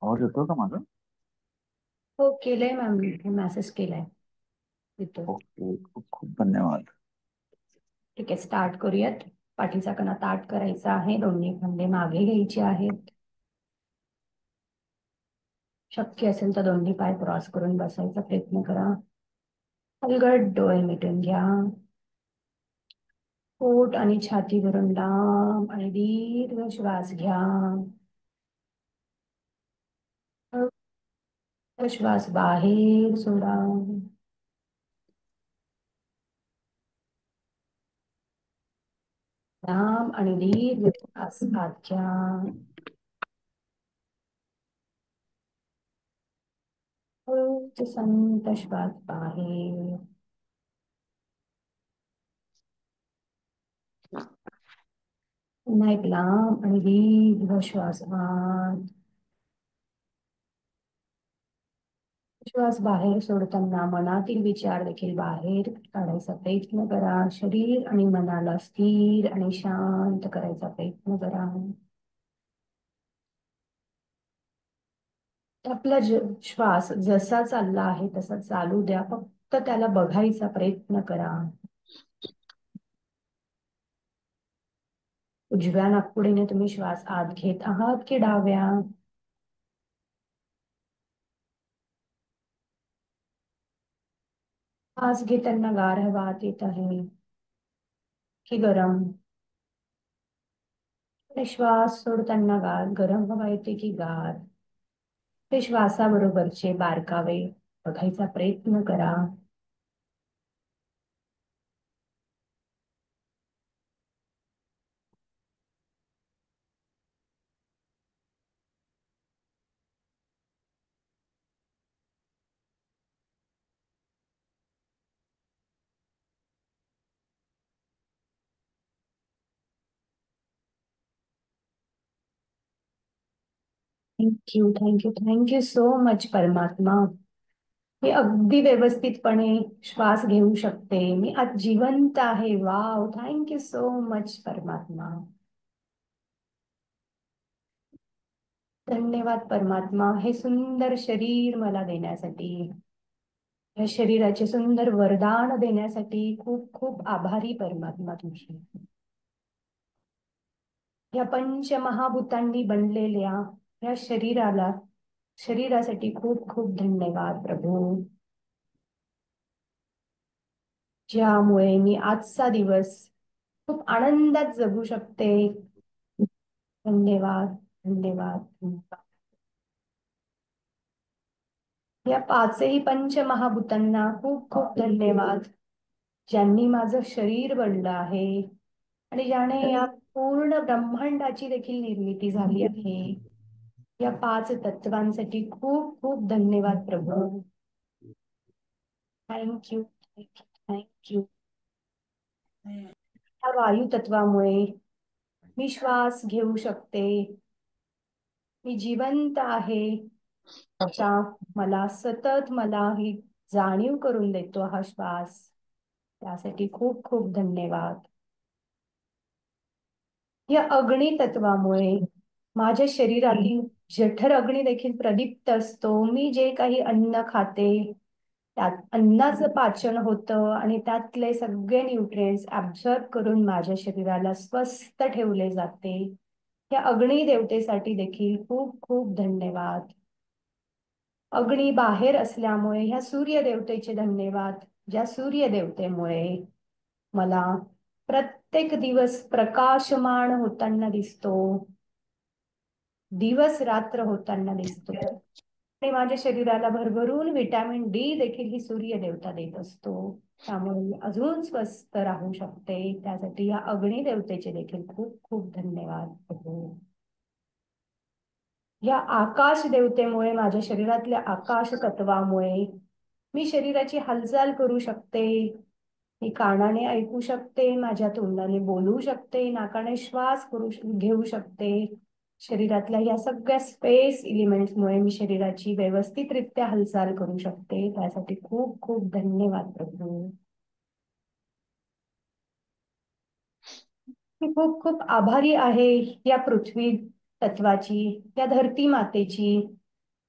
आवाज येतो का माझा? हो केलंय मॅम, मेसेज केलाय. येतो. ओके, खूप खूप धन्यवाद. ठीक आहे, स्टार्ट करूयात. पाठीचा कणा ताठ करायचा आहे, दोन्ही खांदे मागे घ्यायचे आहेत. शक्य असेल तर दोन्ही पाय क्रॉस करून बसायचा प्रयत्न करा. अलगद डोळे मिटून घ्या. पोट आणि छाती भरून लांब आणि दीर्घ श्वास घ्या. श्वास बाहेर सोडा. लांब आणि दीर्घ श्वास आत घ्या. संत श्वास बाहेर. पुन्हा एक लांब आणि दीर्घ श्वास आत. श्वास बाहेर सोडताना मनातील विचार देखील बाहेर काढायचा प्रयत्न करा. शरीर आणि मनाला स्थिर आणि शांत करायचा प्रयत्न करा. आपला श्वास जसा चालला आहे तसा चालू द्या, फक्त त्याला बघायचा प्रयत्न करा. उजव्या नाकपुडीने तुम्ही श्वास आत घेत आहात की डाव्या? श्वास घेताना गार हवा आत येत आहे की गरम? आणि श्वास सोडताना गरम हवा येते की गार? ते श्वासाबरोबरचे बारकावे बघायचा प्रयत्न करा. Thank you, thank you, thank you so much परमात्मा. मी अगदी व्यवस्थितपणे श्वास घेऊ शकते. मी आज जिवंत आहे. वाव, थँक्यू सो मच परमात्मा. धन्यवाद परमात्मा, हे सुंदर शरीर मला देण्यासाठी, या शरीराचे सुंदर वरदान देण्यासाठी खूप खूप आभारी परमात्मा तुझी. या पंचमहाभूतांनी बनलेल्या या शरीरासाठी खूप खूप धन्यवाद प्रभू, ज्यामुळे मी आजचा दिवस खूप आनंदात जगू शकते. धन्यवाद, धन्यवाद, धन्यवाद. या पाचही पंचमहाभूतांना खूप खूप धन्यवाद, ज्यांनी माझं शरीर बनलं आहे आणि ज्याने या पूर्ण ब्रह्मांडाची देखील निर्मिती झाली आहे. या पाच तत्वांसाठी खूप खूप धन्यवाद प्रभू. Thank you, thank you, thank you. या वायू तत्वामुळे मी श्वास घेऊ शकते. मी जिवंत आहे असा मला ही जाणीव करून देतो हा श्वास. त्यासाठी खूप खूप धन्यवाद. या अग्नी तत्वामुळे माझ्या शरीरातील जठर अग्नी देखील प्रदीप्त असतो. मी जे काही अन्न खाते त्यात अन्नाचं पाचन होतं आणि त्यातले सगळे न्यूट्रिएंट्स ऍब्झॉर्ब करून माझ्या शरीराला स्वस्थ ठेवले जाते. या अग्नी देवतेसाठी देखील खूप खूप धन्यवाद. अग्नी बाहेर असल्यामुळे ह्या सूर्य देवतेचे धन्यवाद, ज्या सूर्य देवतेमुळे मला प्रत्येक दिवस प्रकाशमान होताना दिसतो, दिवस रात्र होताना दिसतो आणि माझ्या शरीराला भरभरून विटॅमिन डी देखील ही सूर्य देवता देत असतो. त्यामुळे मी अजून स्वस्थ राहू शकते. त्यासाठी या अग्नी देवतेचे देखील खूप खूप धन्यवाद प्रभू. या आकाश देवतेमुळे, माझ्या शरीरातल्या आकाश तत्वामुळे मी शरीराची हालचाल करू शकते. मी कानाने ऐकू शकते, माझ्या तोंडाने बोलू शकते, नाकाने श्वास घेऊ शकते. शरीरातल्या या सगळ्या स्पेस एलिमेंट्समुळे मी शरीराची व्यवस्थितरित्या हालचाल करू शकते. त्यासाठी खूप खूप धन्यवाद प्रभू. मी खूप खूप आभारी आहे या पृथ्वी तत्वाची, या धरती मातेची,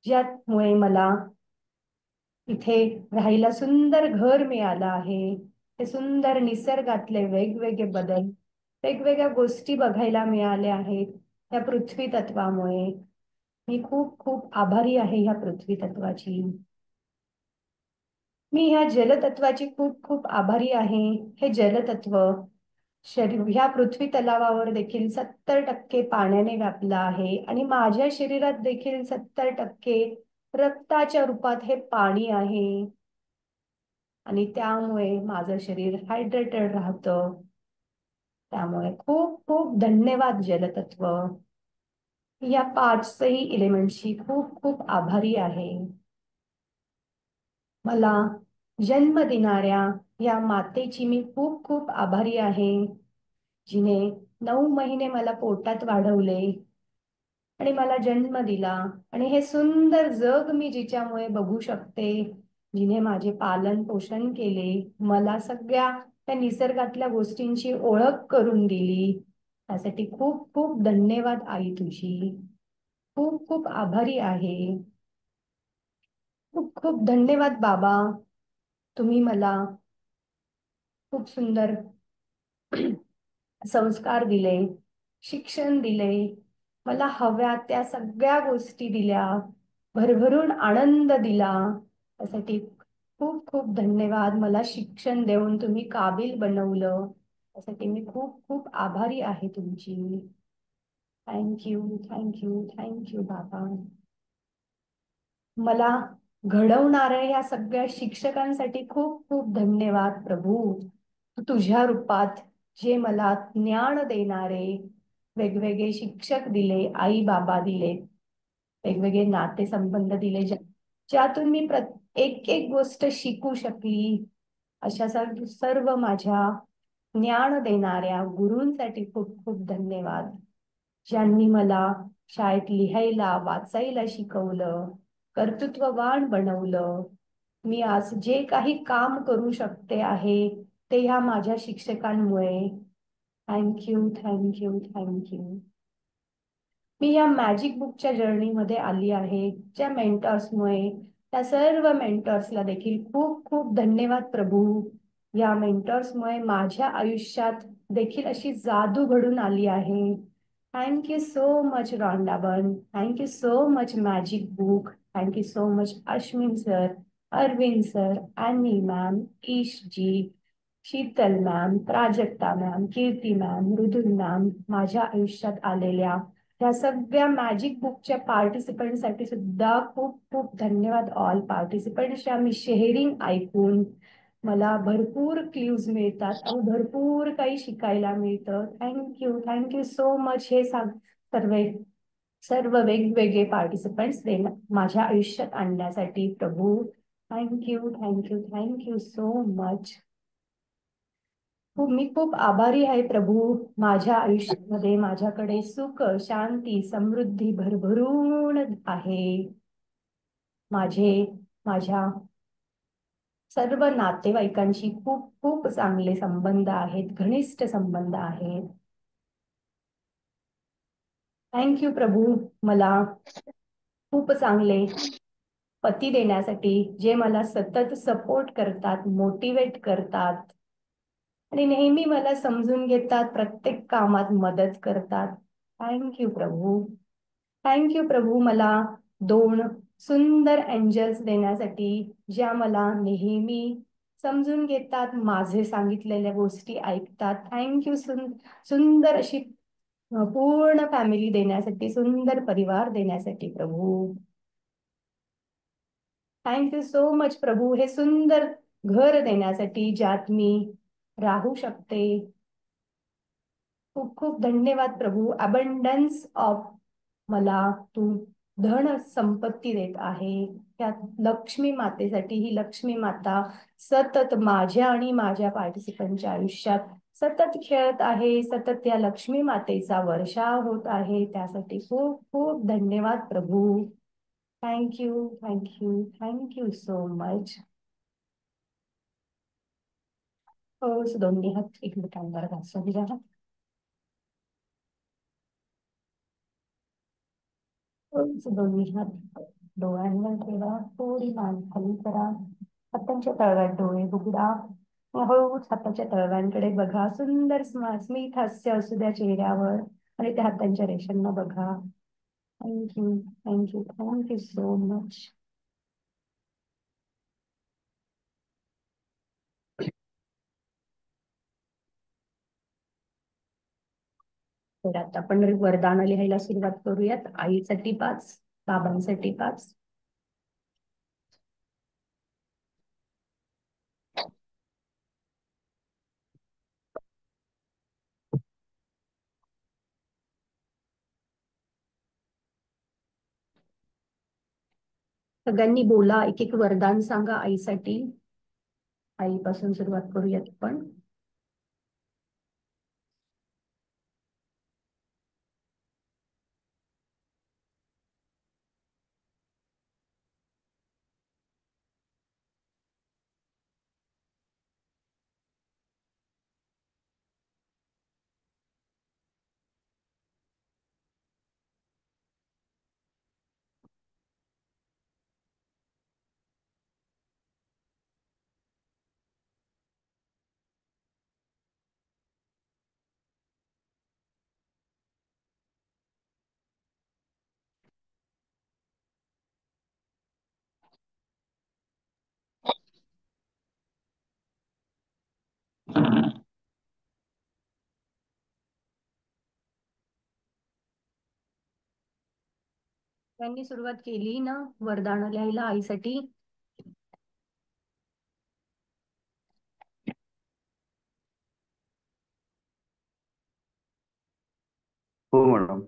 ज्यामुळे मला इथे राहायला सुंदर घर मिळालं आहे. हे सुंदर निसर्गातले वेगवेगळे बदल, वेगवेगळ्या गोष्टी बघायला मिळाल्या आहेत या पृथ्वी तत्वामुळे. मी खूप खूप आभारी आहे ह्या पृथ्वी तत्वाची. मी ह्या जलतत्वाची खूप खूप आभारी आहे. हे जलतत्व शरीर ह्या पृथ्वी तलावावर देखील 70% पाण्याने व्यापलं आहे आणि माझ्या शरीरात देखील 70% रक्ताच्या रूपात हे पाणी आहे आणि त्यामुळे माझं शरीर हायड्रेटेड राहतं. त्यामुळे खूप खूप धन्यवाद जलतत्व. या पाचही एलिमेंटची खूप खूप आभारी आहे. मला जन्म देणाऱ्या या मातेची मी खूप खूप आभारी आहे, जिने 9 महिने मला पोटात वाढवले आणि मला जन्म दिला आणि हे सुंदर जग मी जिच्यामुळे बघू शकते, जिने माझे पालन पोषण केले, मला सगळ्या त्या निसर्गातल्या गोष्टींची ओळख करून दिली. त्यासाठी खूप खूप धन्यवाद आई तुझी. खूप खूप आभारी आहे. खूप खूप धन्यवाद बाबा. तुम्ही मला खूप सुंदर संस्कार दिले, शिक्षण दिले, मला हव्या त्या सगळ्या गोष्टी दिल्या, भरभरून आनंद दिला. त्यासाठी खूप खूप धन्यवाद. मला शिक्षण देऊन तुम्ही काबिल बनवलं, त्यासाठी मी खूप खूप आभारी आहे तुमची. थँक्यू, थँक्यू, थँक्यू बाबा. मला घडवणाऱ्या या सगळ्या शिक्षकांसाठी खूप खूप धन्यवाद प्रभू. तुझ्या रूपात जे मला ज्ञान देणारे वेगवेगळे शिक्षक दिले, आई बाबा दिले, वेगवेगळे नातेसंबंध दिले, ज्यातून मी एक एक गोष्ट शिकू शकली, अशा सर्व माझ्या ज्ञान देणाऱ्या गुरूंसाठी खूप खूप धन्यवाद. ज्यांनी मला शाळेत लिहायला वाचायला शिकवलं, कर्तृत्ववान बनवलं. मी आज जे काही काम करू शकते आहे ते ह्या माझ्या शिक्षकांमुळे. Thank you, thank you, thank you. मी या मॅजिक बुकच्या जर्नीमध्ये आली आहे ज्या मेंटॉर्समुळे. त्या सर्व मेंटॉर्सला देखील खूप खूप धन्यवाद प्रभू. या मेंटॉर्समुळे माझ्या आयुष्यात देखील अशी जादू घडून आली आहे. Thank you so much Rhonda Byrne. Thank you so much magic book. Thank you so much Ashwin sir, Arvind sir, Annie ma'am, Ish ji, Sheetal ma'am, Prajakta ma'am, Kirti ma'am, Mridul ma'am. माझ्या आयुष्यात आलेल्या ह्या सगळ्या मॅजिक बुकच्या पार्टिसिपंटसाठी सुद्धा खूप खूप धन्यवाद. ऑल पार्टिसिपंट्सच्या मी शेअरिंग ऐकून मला भरपूर क्ल्यूज मिळतात आणि भरपूर काही शिकायला मिळतं. Thank you, thank you so much. हे सर्व सर्व वेगवेगळे पार्टिसिपंट्स माझ्या आयुष्यात आणण्यासाठी प्रभू. Thank you, thank you, thank you so much. मी खूप आभारी आहे प्रभू. माझ्या आयुष्यामध्ये माझ्याकडे सुख, शांती, समृद्धी भरभरून आहे. माझ्या सर्व नातेवाईकांशी खूप खूप चांगले संबंध आहेत, घनिष्ठ संबंध आहेत. थँक्यू प्रभू. मला खूप चांगले पती देण्यासाठी, जे मला सतत सपोर्ट करतात, मोटिवेट करतात आणि नेहमी मला समजून घेतात, प्रत्येक कामात मदत करतात. थँक्यू प्रभू. थँक्यू प्रभू. मला 2 सुंदर एंजल्स देण्यासाठी, ज्या मला नेहमी समजून घेतात, माझे सांगितलेल्या गोष्टी ऐकतात. थँक्यू. सुंदर अशी पूर्ण फॅमिली देण्यासाठी, सुंदर परिवार देण्यासाठी प्रभू. थँक्यू सो मच प्रभू. हे सुंदर घर देण्यासाठी, ज्यात मी राहू शकते. खूप खूप धन्यवाद प्रभू. अबंडन्स ऑफ मला तू धन संपत्ती देत आहे. त्यात लक्ष्मी मातेसाठी, ही लक्ष्मी माता सतत माझ्या आणि माझ्या पार्टिसिपंटच्या आयुष्यात सतत खेळत आहे. सतत या लक्ष्मी मातेचा वर्षाव होत आहे. त्यासाठी खूप खूप धन्यवाद प्रभू. Thank you, thank you, thank you so much. हो, दोन्ही हात एकमेकांवर घासून घ्या. दोन्ही हात डोळ्यांवर ठेवा, थोडी मान खाली करा, हातांच्या तळव्यात डोळे उघडा, हळूच हाताच्या तळव्यांकडे बघा. सुंदर स्मित हास्य असू द्या चेहऱ्यावर आणि त्या हातांच्या रेषांना बघा. Thank you, thank you, thank you so much. तर आता आपण वरदान लिहायला सुरुवात करूयात. आईसाठी 5, बाबांसाठी 5. सगळ्यांनी बोला, एक एक वरदान सांगा आईसाठी. आईपासून सुरुवात करूयात आपण. त्यांनी सुरुवात केली ना वरदान लिहायला आईसाठी? हो मॅडम.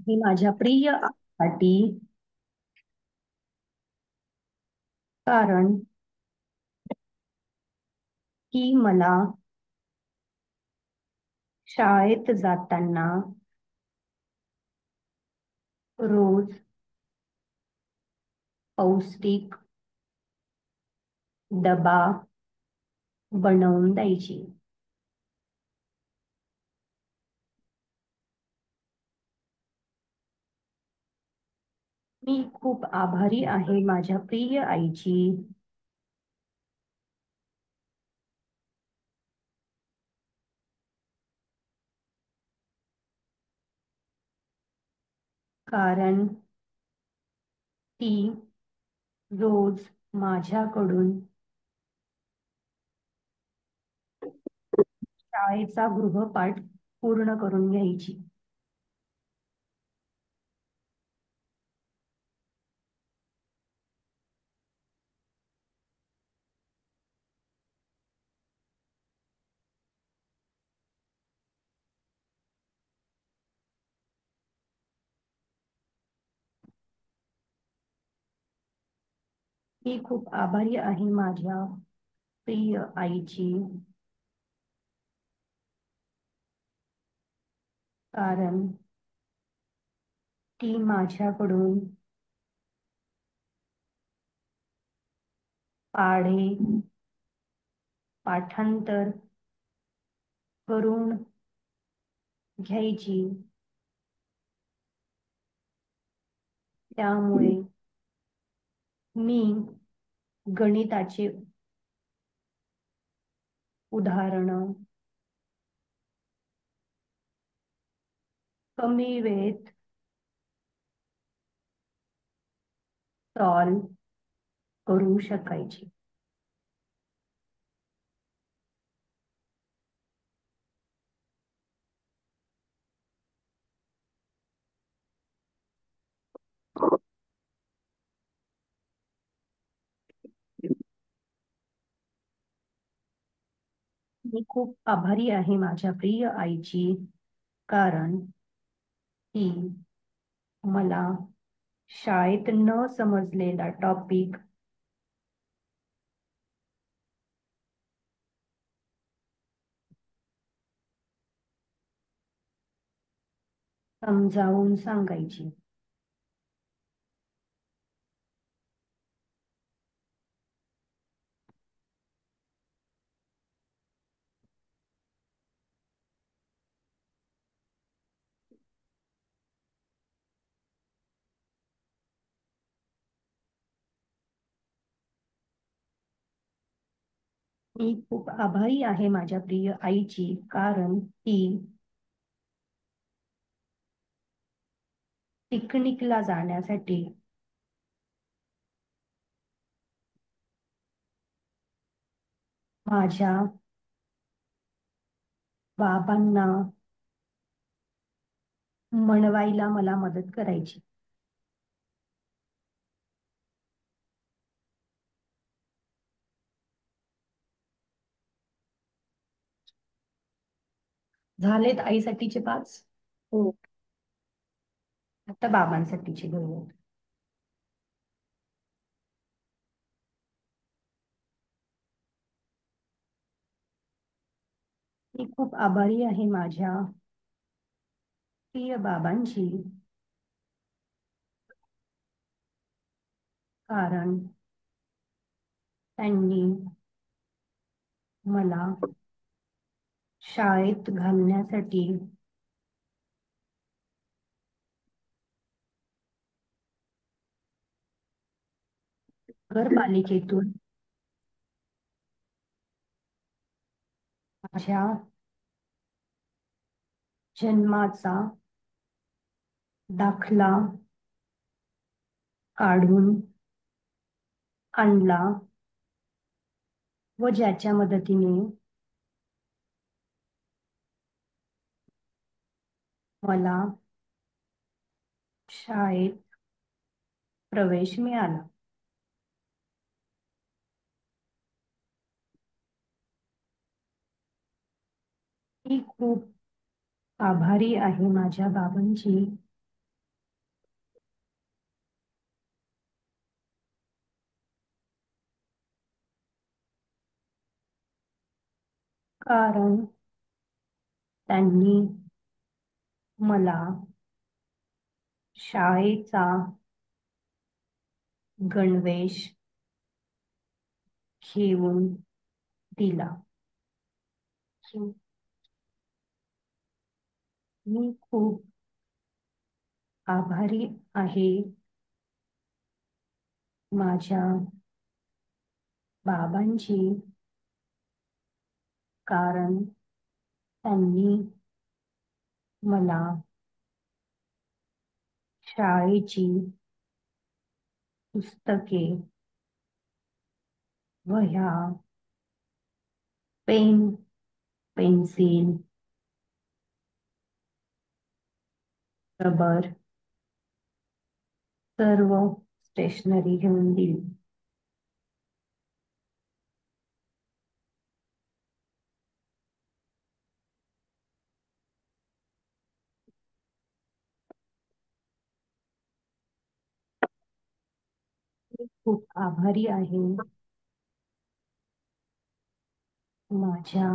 ही माझ्या प्रिय आईसाठी, कारण ती मला शाळेत जाताना रोज पौष्टिक डबा बनवून द्यायची. मी खूप आभारी आहे माझ्या प्रिय आईची, कारण ती रोज माझ्याकडून शाळेचा गृहपाठ पूर्ण करून घ्यायची. मी खूप आभारी आहे माझ्या प्रिय आईची, कारण ती माझ्याकडून पाढे पाठांतर करून घ्यायची. त्यामुळे मी गणिताचे उदाहरण कमी वेळेत सॉल्व करू शकायची. मी खूप आभारी आहे माझ्या प्रिय आईची, कारण ती मला शाळेत न समजलेला टॉपिक समजावून सांगायची. मी खूप आभारी आहे माझ्या प्रिय आईची, कारण ती पिकनिकला जाण्यासाठी माझ्या बाबांना मनवायला मला मदत करायची. झालेत आईसाठीचे 5. हो. आता बाबांसाठीचे घेऊयात. मी खूप आभारी आहे माझ्या प्रिय बाबांची, कारण त्यांनी मला शाळेत घालण्यासाठी नगरपालिकेतून माझ्या जन्माचा दाखला काढून आणला व ज्याच्या मदतीने मला शाळेत प्रवेश मिळाला. मी खूप आभारी आहे माझ्या बाबांची, कारण त्यांनी मला शाळेचा गणवेश घेऊन दिला. मी खूप आभारी आहे माझ्या बाबांची, कारण त्यांनी मला शाळेची पुस्तके, वह्या, पेन, पेन्सिल, रबर, सर्व स्टेशनरी घेऊन दिली. मी खूप आभारी आहे माझ्या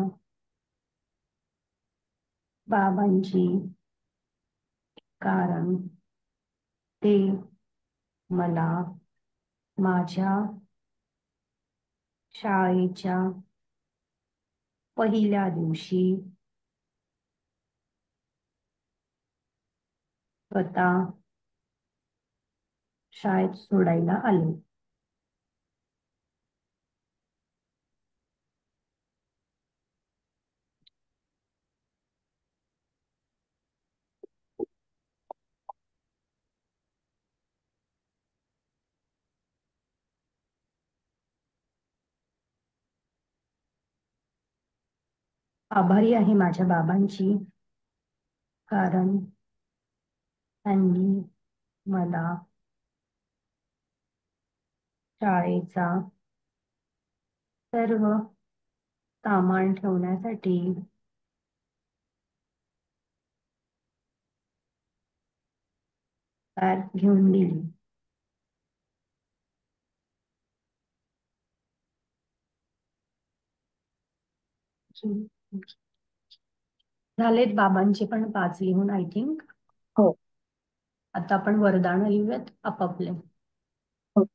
बाबांची, कारण ते मला माझ्या शाळेच्या पहिल्या दिवशी स्वतः शाळेत सोडायला आले. आभारी आहे माझ्या बाबांची, कारण त्यांनी मला शाळेचा सर्व सामान ठेवण्यासाठी बॅग घेऊन दिली. झालेत बाबांचे पण 5 लिहून आय थिंक. हो. आता आपण वरदान लिहूयात आपापले. हो.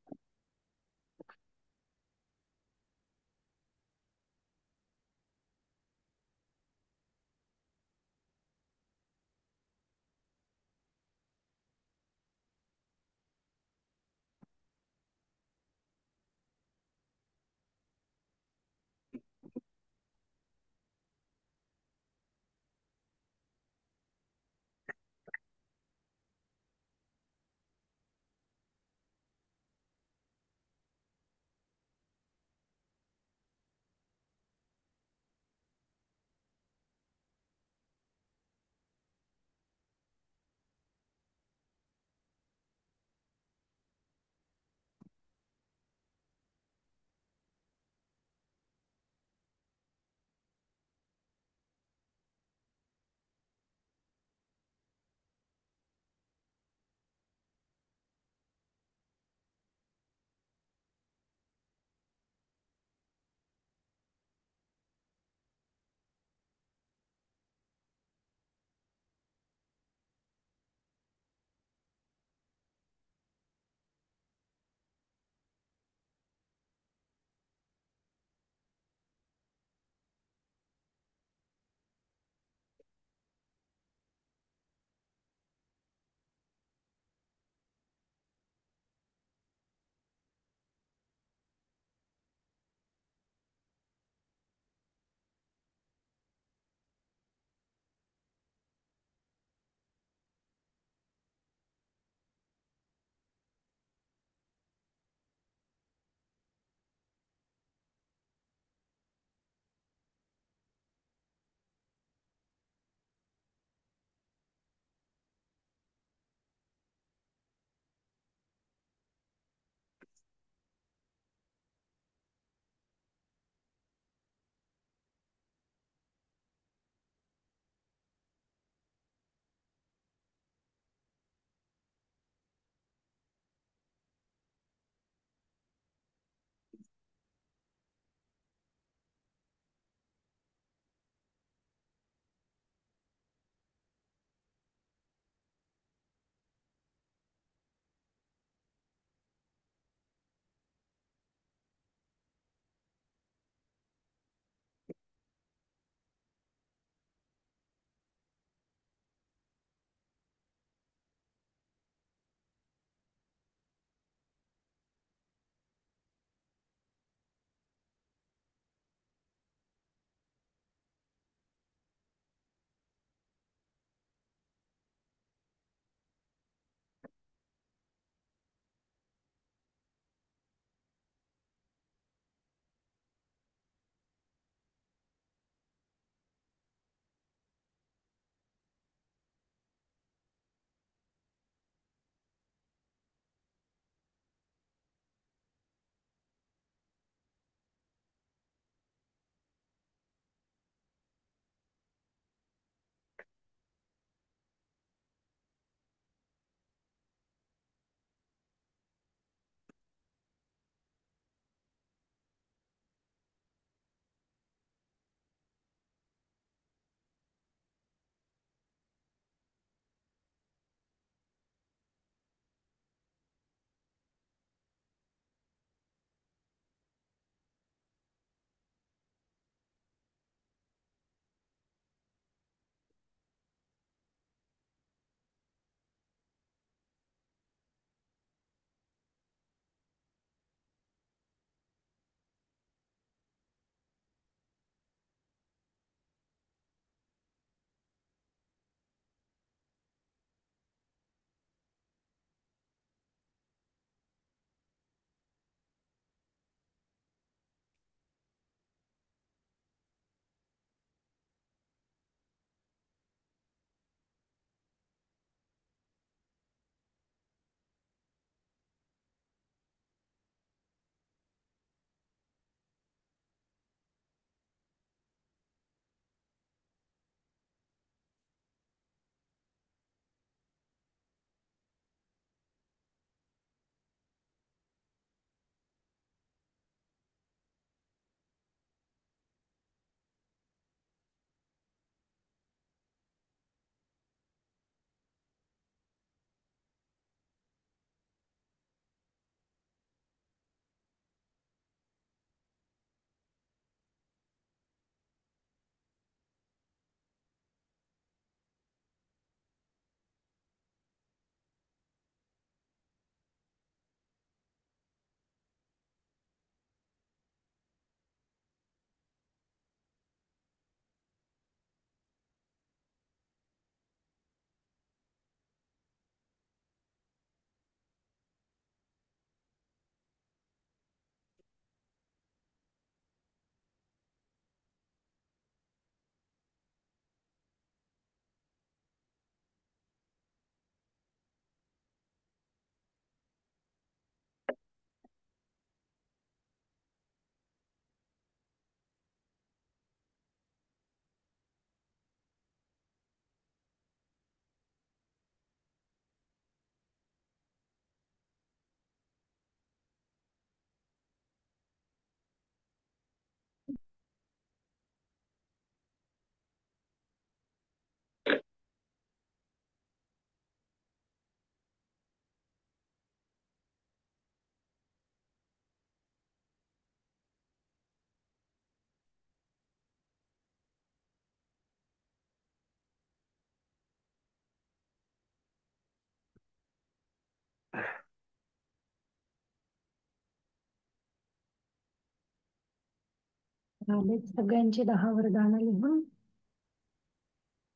झालेत सगळ्यांची 10 वरदानं लिहून.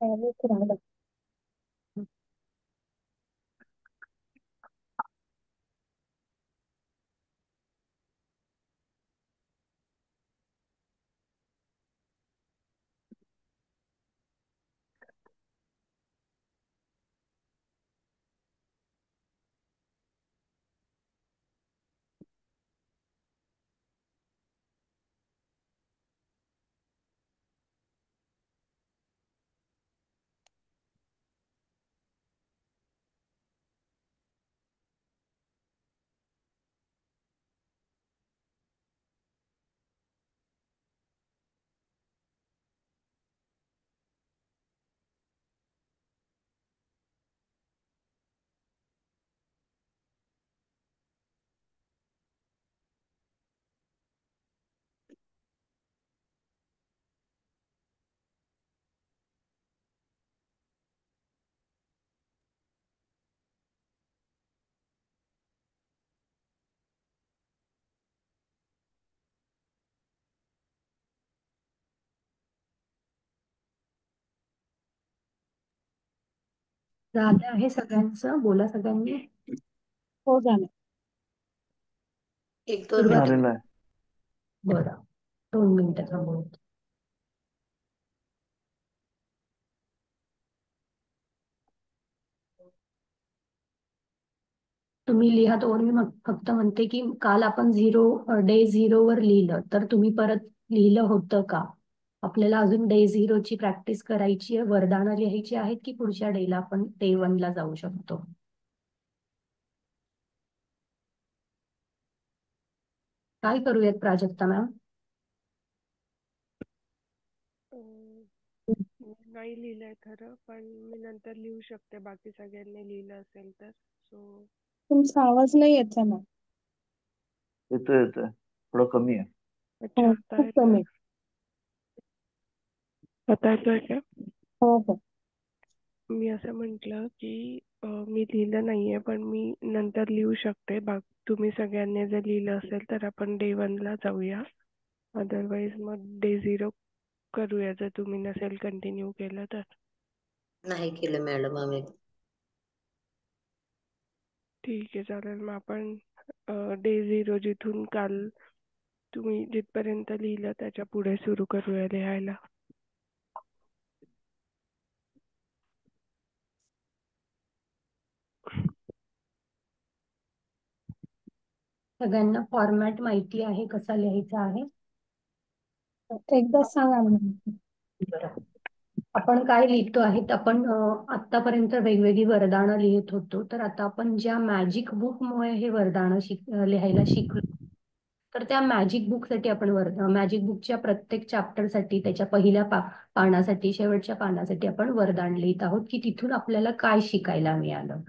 त्यावेळेस राहिलं. झालं आहे सगळ्यांचं, बोला सगळ्यांनी. हो झालं. एक दोन सुरुवात. झालेलं आहे. बरं, 2 मिनिटं थांबू. तुम्ही लिहा तोवर मी फक्त म्हणते की काल आपण डे 0 वर लिहिलं, तर तुम्ही परत लिहिलं होतं का? आपल्याला अजून डे 0 ची प्रॅक्टिस करायची आहे, वरदानं लिहायची आहेत, की पुढच्या डेला आपण डे 1 ला जाऊ शकतो? काय करूयात प्राजक्ता मॅम? नाही लिहिलंय खरं, पण मी नंतर लिहू शकते बाकी सगळ्यांनी लिहिलं असेल तर. सो तुमचा आवाज नाही येत आहे मॅम. येतोय थोडं कमी आहे. अच्छा, आता खूप येतोय? कमी. आता येतोय का? हो हो. मी असं म्हटलं की मी लिहिलं नाहीये, पण मी नंतर लिहू शकते. तुम्ही सगळ्यांनी जर लिहिलं असेल तर आपण डे 1 ला जाऊया. अदरवाईज मग डे 0 करूया, जर तुम्ही नसेल कंटिन्यू केलं तर. नाही केलं मॅडम आम्ही. ठीक आहे, चालेल. मग आपण डे 0 जिथून काल तुम्ही जिथपर्यंत लिहिलं त्याच्या पुढे सुरू करूया लिहायला. सगळ्यांना फॉर्मॅट माहिती आहे कसा लिहायचा आहे? एकदा सांगा मॅम. बरं. आपण काय लिहितो आहेत? आपण आतापर्यंत वेगवेगळी वरदानं लिहित होतो, तर आता आपण ज्या मॅजिक बुकमुळे हे वरदानं लिहायला शिकलो, तर त्या मॅजिक बुकसाठी आपण मॅजिक बुकच्या प्रत्येक चॅप्टरसाठी, त्याच्या पहिल्या पानासाठी, शेवटच्या पानासाठी आपण वरदान लिहित आहोत की तिथून आपल्याला काय शिकायला मिळालं.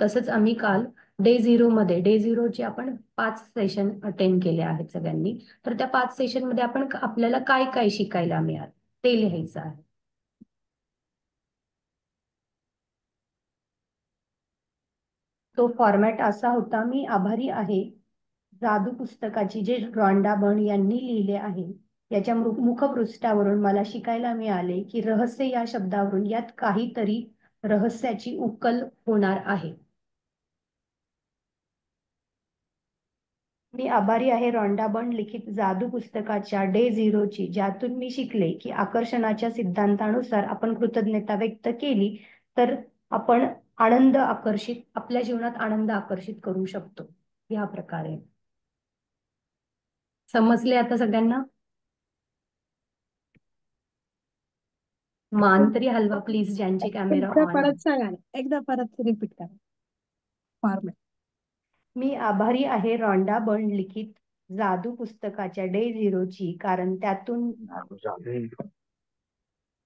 तसंच आम्ही काल डे 0चे आपण 5 सेशन अटेंड केले आहेत सगळ्यांनी. तर त्या 5 सेशन मध्ये आपल्याला काय काय शिकायला मिळालं ते लिहायचं आहे. तो फॉर्मॅट असा होता: मी आभारी आहे जादू पुस्तकाची, जे रॉन्डा बर्न यांनी लिहिले आहे. याच्या मुखपृष्ठावरून मला शिकायला मिळाले की रहस्य या शब्दावरून यात काहीतरी रहस्याची उकल होणार आहे. मी आभारी आहे रॉन्डा बर्न लिखित जादू पुस्तकाच्या डे 0ची, ज्यातून मी शिकले की आकर्षणाच्या सिद्धांतानुसार आपण कृतज्ञता व्यक्त केली तर आपण आपल्या जीवनात आनंद आकर्षित करू शकतो. या प्रकारे समजले आता सगळ्यांना? मान तरी हलवा प्लीज, ज्यांचे कॅमेरा एकदा ऑन आहे. परत सांगा ना. एकदा परत रिपीट करा फॉर्मॅट. मी आभारी आहे रॉन्डा बर्न लिखित जादू पुस्तकाच्या डे 0ची, कारण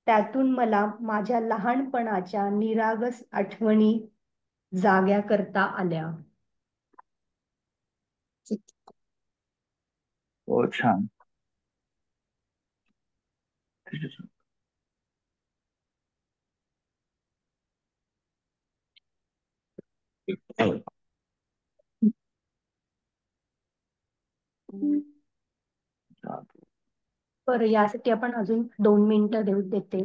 त्यातून मला माझ्या लहानपणाच्या निरागस आठवणी जाग्या करता आल्या. हो, छान. बरं, यासाठी आपण अजून 2 मिनिटं देते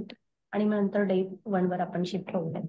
आणि मग नंतर डे 1 वर आपण शिफ्ट होऊया.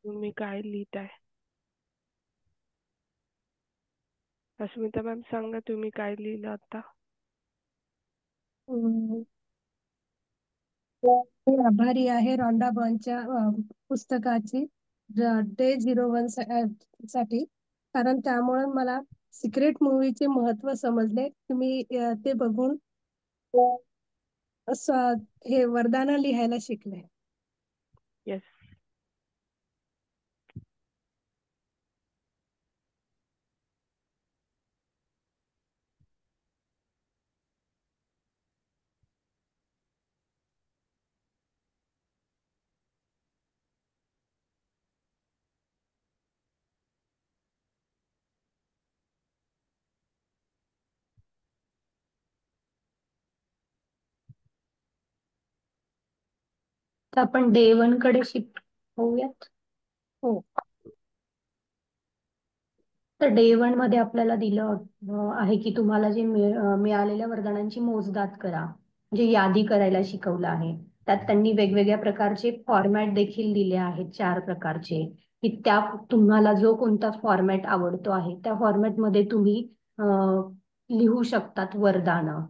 तुम्ही काय लिहिताय? अस्मिता मॅम सांगा, तुम्ही काय लिहिलं आता? मी आभारी आहे रॉन्डा बर्नच्या पुस्तकाची डे 01 साठी, कारण त्यामुळे मला सिक्रेट मूवीचे महत्व समजले. तुम्ही ते बघून हे वरदान लिहायला शिकले. येस. तर आपण डे 1 कडे शिफ्ट होऊयात. हो. तर डे 1 मध्ये आपल्याला दिलं आहे की तुम्हाला जे मिळालेल्या वरदानांची मोजदाद करा, म्हणजे यादी करायला शिकवलं आहे. त्यात त्यांनी वेगवेगळ्या प्रकारचे फॉर्मॅट देखील दिले आहेत, 4 प्रकारचे, की त्या तुम्हाला जो कोणता फॉर्मॅट आवडतो आहे त्या फॉर्मॅटमध्ये तुम्ही लिहू शकतात वरदानं.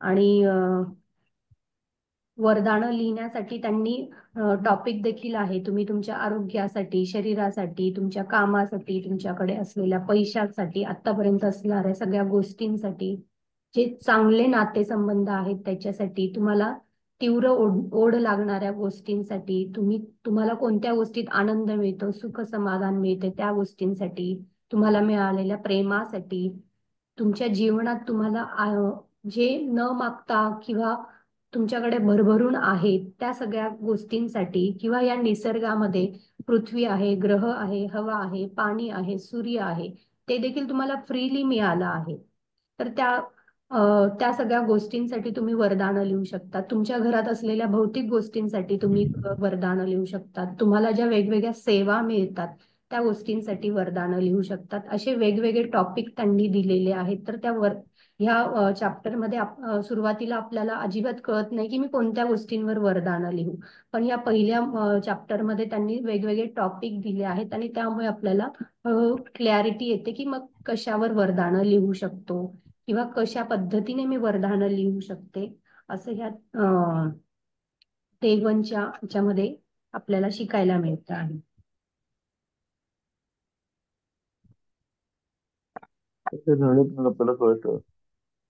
आणि वरदानं लिहिण्यासाठी त्यांनी टॉपिक देखील आहे. तुम्ही तुमच्या आरोग्यासाठी, शरीरासाठी, तुमच्या कामासाठी, तुमच्याकडे असलेल्या पैशासाठी, आतापर्यंत असणाऱ्या सगळ्या गोष्टींसाठी, जे चांगले नातेसंबंध आहेत त्याच्यासाठी, तुम्हाला तीव्र ओढ लागणाऱ्या गोष्टींसाठी, तुम्हाला कोणत्या गोष्टीत आनंद मिळतो, सुख समाधान मिळते त्या गोष्टींसाठी, तुम्हाला मिळालेल्या प्रेमासाठी, तुमच्या जीवनात तुम्हाला जे न मागता किंवा तुमच्याकडे भरभरून आहेत त्या सगळ्या गोष्टींसाठी किंवा या निसर्गामध्ये पृथ्वी आहे, ग्रह आहे, हवा आहे, पाणी आहे, सूर्य आहे, ते देखील तुम्हाला फ्रीली मिळालं आहे. तर त्या सगळ्या गोष्टींसाठी तुम्ही वरदानं लिहू शकता. तुमच्या घरात असलेल्या भौतिक गोष्टींसाठी तुम्ही वरदानं लिहू शकता. तुम्हाला ज्या वेगवेगळ्या सेवा मिळतात त्या गोष्टींसाठी वरदानं लिहू शकतात. असे वेगवेगळे टॉपिक त्यांनी दिलेले आहेत. तर ह्या चॅप्टरमध्ये सुरुवातीला आपल्याला अजिबात कळत नाही की मी कोणत्या गोष्टींवर वरदानं लिहू. पण या पहिल्या चॅप्टरमध्ये त्यांनी वेगवेगळे टॉपिक दिले आहेत आणि त्यामुळे आपल्याला क्लॅरिटी येते की मग कशावर वरदानं लिहू शकतो किंवा कशा पद्धतीने मी वरदानं लिहू शकते, असं ह्या डे 1च्या ह्याच्यामध्ये आपल्याला शिकायला मिळतं आहे. त्या धड्यातून आपल्याला कळतं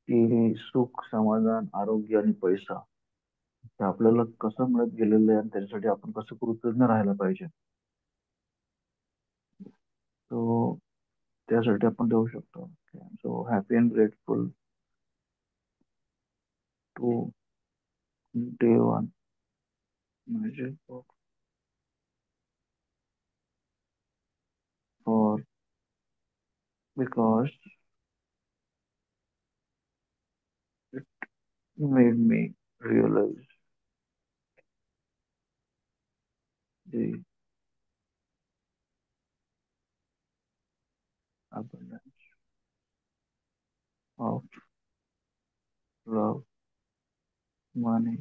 की सुख, समाधान, आरोग्य आणि पैसा हे आपल्याला कसं मिळत गेलेलं आहे आणि त्याच्यासाठी आपण कसं कृतज्ञ राहायला पाहिजे. तो त्यासाठी आपण देऊ शकतो. So happy and grateful today 1 म्हणजे for because it made me realize the abundance of love, money,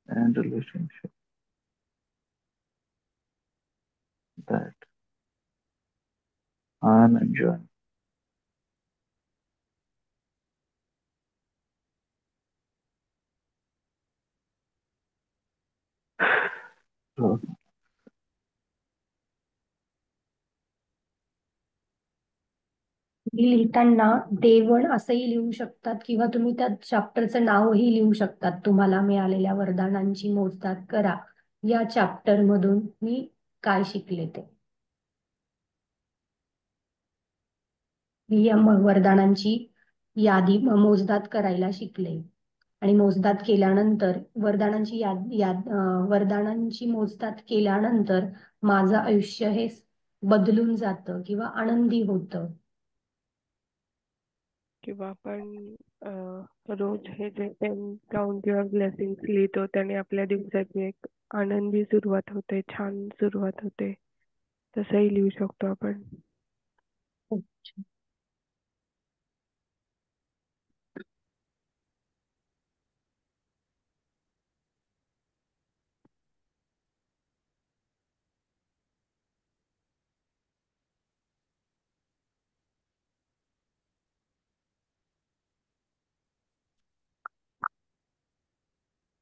and relationship that I am enjoying. So, तुम्ही लिहिताना डे 1 असंही लिहू शकतात किंवा तुम्ही त्या चॅप्टरचं नावही लिहू शकतात. तुम्हाला मिळालेल्या वरदानांची मोजदाद करा. या चॅप्टर मधून मी काय शिकले ते. मी या वरदानांची यादी मोजदाद करायला शिकले आणि मोजदाद केल्यानंतर वरदानांची मोजदाद केल्यानंतर माझं आयुष्य हे बदलून जातं किंवा आनंदी होतं. किंवा आपण रोज हे जे 10 काउंट युअर ब्लेसिंग्स लिहितो त्याने आपल्या दिवसाची एक आनंदी सुरुवात होते, छान सुरुवात होते. तसंही लिहू शकतो आपण.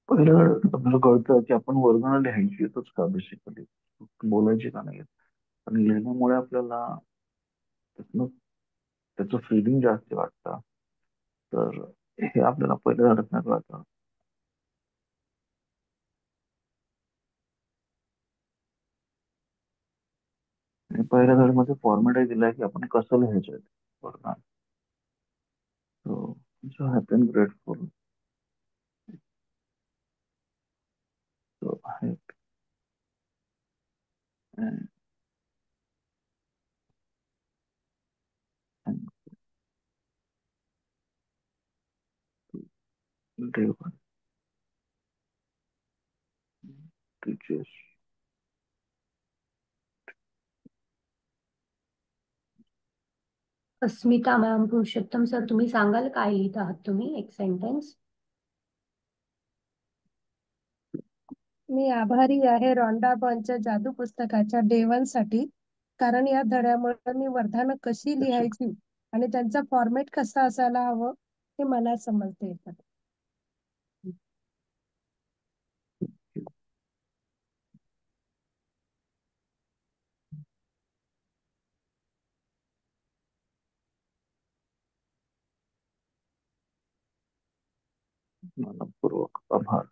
पहिलं आपल्याला कळतं की आपण वर्णन लिहायची येतच का, बेसिकली बोलायची का नाही. आणि लिहिण्यामुळे आपल्याला त्यातनं त्याचं फिलिंग जास्त वाटतं. तर हे आपल्याला पहिल्या धड्यात कळतं. आणि पहिल्या धड्यामध्ये फॉर्मॅटही दिलाय की आपण कसं लिहायचं वर्णन. So happy and grateful. So happy and day 1 teaches Asmita ma'am, Purushottam sir, तुम्ही सांगाल काय लिहित आहात तुम्ही एक सेंटेन्स. मी आभारी आहे रॉन्डा बर्नच्या जादू पुस्तकाच्या डे 1 साठी, कारण या धड्यामुळे मी वरदानं कशी लिहायची आणि त्यांचा फॉर्मॅट कसा असायला हवं हे मला समजते येतं. मनपूर्वक आभार.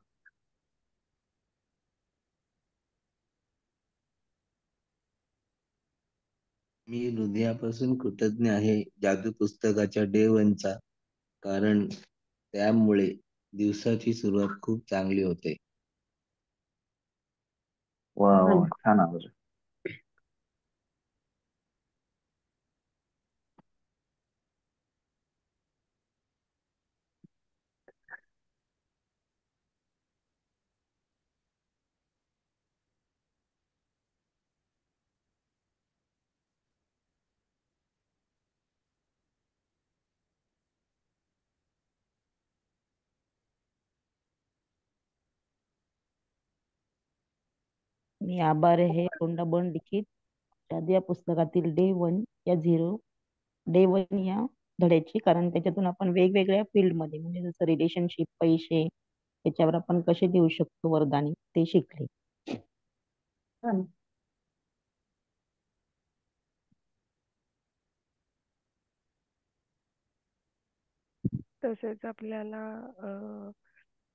मी हृदयापासून कृतज्ञ आहे जादू पुस्तकाच्या डे 1 चा, कारण त्यामुळे दिवसाची सुरुवात खूप चांगली होते. वा वा छान. वा, छान आवाज आहे. मी आभार हे तोंडाबळ लिखित जादू या पुस्तकातील डे वन या धड्याची, कारण त्याच्यातून आपण वेगवेगळ्या फील्डमध्ये म्हणजे जसं रिलेशनशिप, पैसे याच्यावर आपण कसे देऊ शकतो वरदानी ते शिकले. छान. तसेच आपल्याला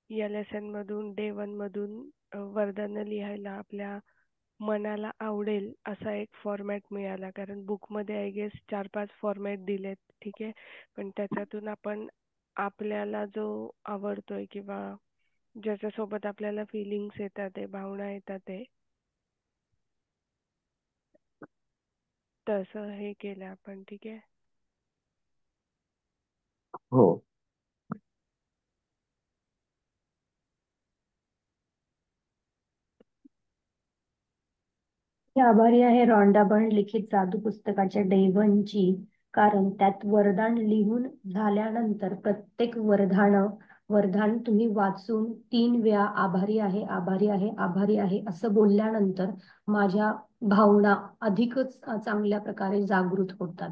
या लेसन मधून डे वन मधून वरदानं लिहायला आपल्या मनाला आवडेल असा एक फॉर्मॅट मिळाला, कारण बुकमध्ये आय गेस 4-5 फॉर्मॅट दिलेत, ठीक आहे. पण त्याच्यातून आपण आपल्याला जो आवडतोय किंवा ज्याच्यासोबत आपल्याला फिलिंग्स येतात आहे, भावना येतात आहे, तसं हे केलं आपण, ठीक आहे. हो. मी आभारी आहे रॉन्डा बर्न लिखित जादू पुस्तकाच्या ची, कारण त्यात वरदान लिहून झाल्यानंतर प्रत्येक वरदान तुम्ही वाचून 3 वेळा आभारी आहे, आभारी आहे, आभारी आहे असं बोलल्यानंतर माझ्या भावना अधिकच चांगल्या प्रकारे जागृत होतात.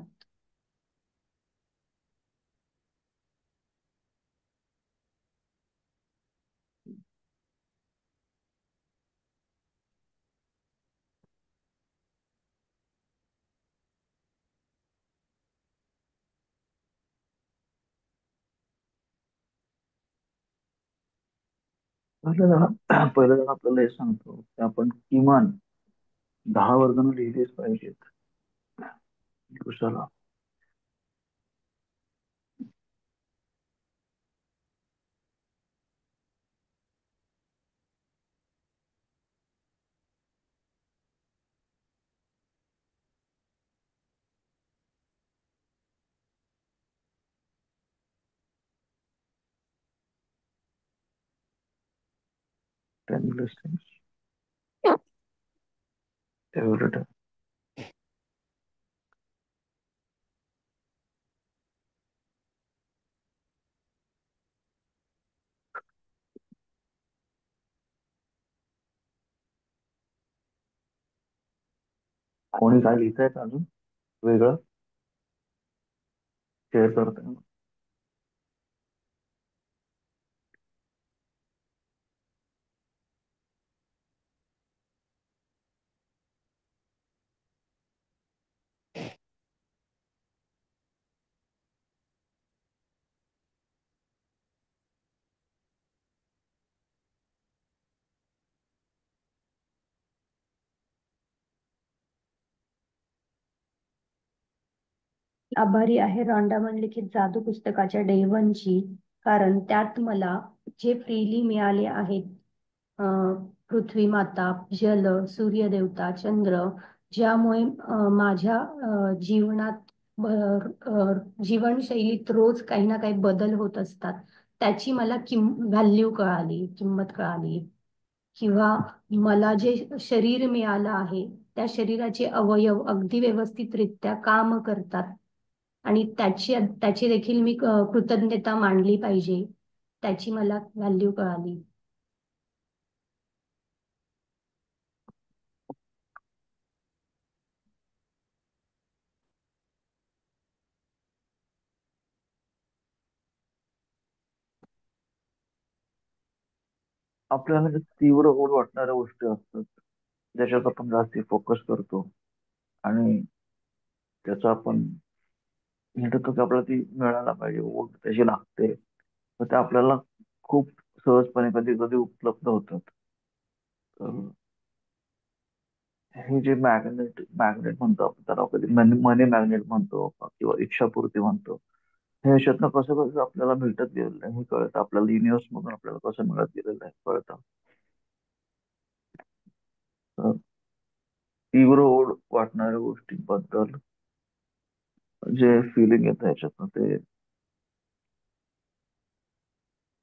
पहिलं जण आपल्याला हे सांगतो की आपण किमान 10 वर्गानं लिहिलेच पाहिजेत दिवसाला. Timeless things. Every time. कोणी काय लिहितंय का अजून वेगळं शेअर करताय? आभारी आहे रॉन्डामन लिखित जादू पुस्तकाच्या ची, कारण त्यात मला जे फ्रीली मिळाले आहेत, पृथ्वी माता, जल, सूर्यदेवता, चंद्र, ज्यामुळे माझ्या जीवनात जीवनशैलीत रोज काही ना काही बदल होत असतात, त्याची मला व्हॅल्यू कळाली, किंमत कळाली. किंवा मला जे शरीर मिळालं आहे त्या शरीराचे अवयव अगदी व्यवस्थितरित्या काम करतात आणि त्याची देखील मी कृतज्ञता मांडली पाहिजे, त्याची मला व्हॅल्यू कळाली. आपल्याला जे तीव्र ओढ वाटणाऱ्या गोष्टी असतात ज्याच्यात आपण जास्ती फोकस करतो आणि त्याचा आपण म्हणतो की आपल्याला ती मिळायला पाहिजे, ओढ त्याची लागते, तर ते आपल्याला खूप सहजपणे कधी कधी उपलब्ध होतात. तर हे जे मॅग्नेट मॅग्नेट म्हणतो आपण त्याला, कधी मनी मॅग्नेट म्हणतो किंवा इच्छापूर्ती म्हणतो, हे याच्यातनं कसं कसं आपल्याला भेटत गेलेलं आहे हे कळतं, आपल्याला युनिव्हर्स मधून आपल्याला कसं मिळत गेलेलं आहे कळतं. तर तीव्र ओढ वाटणाऱ्या गोष्टींबद्दल जे फिलिंग येतं याच्यातनं ते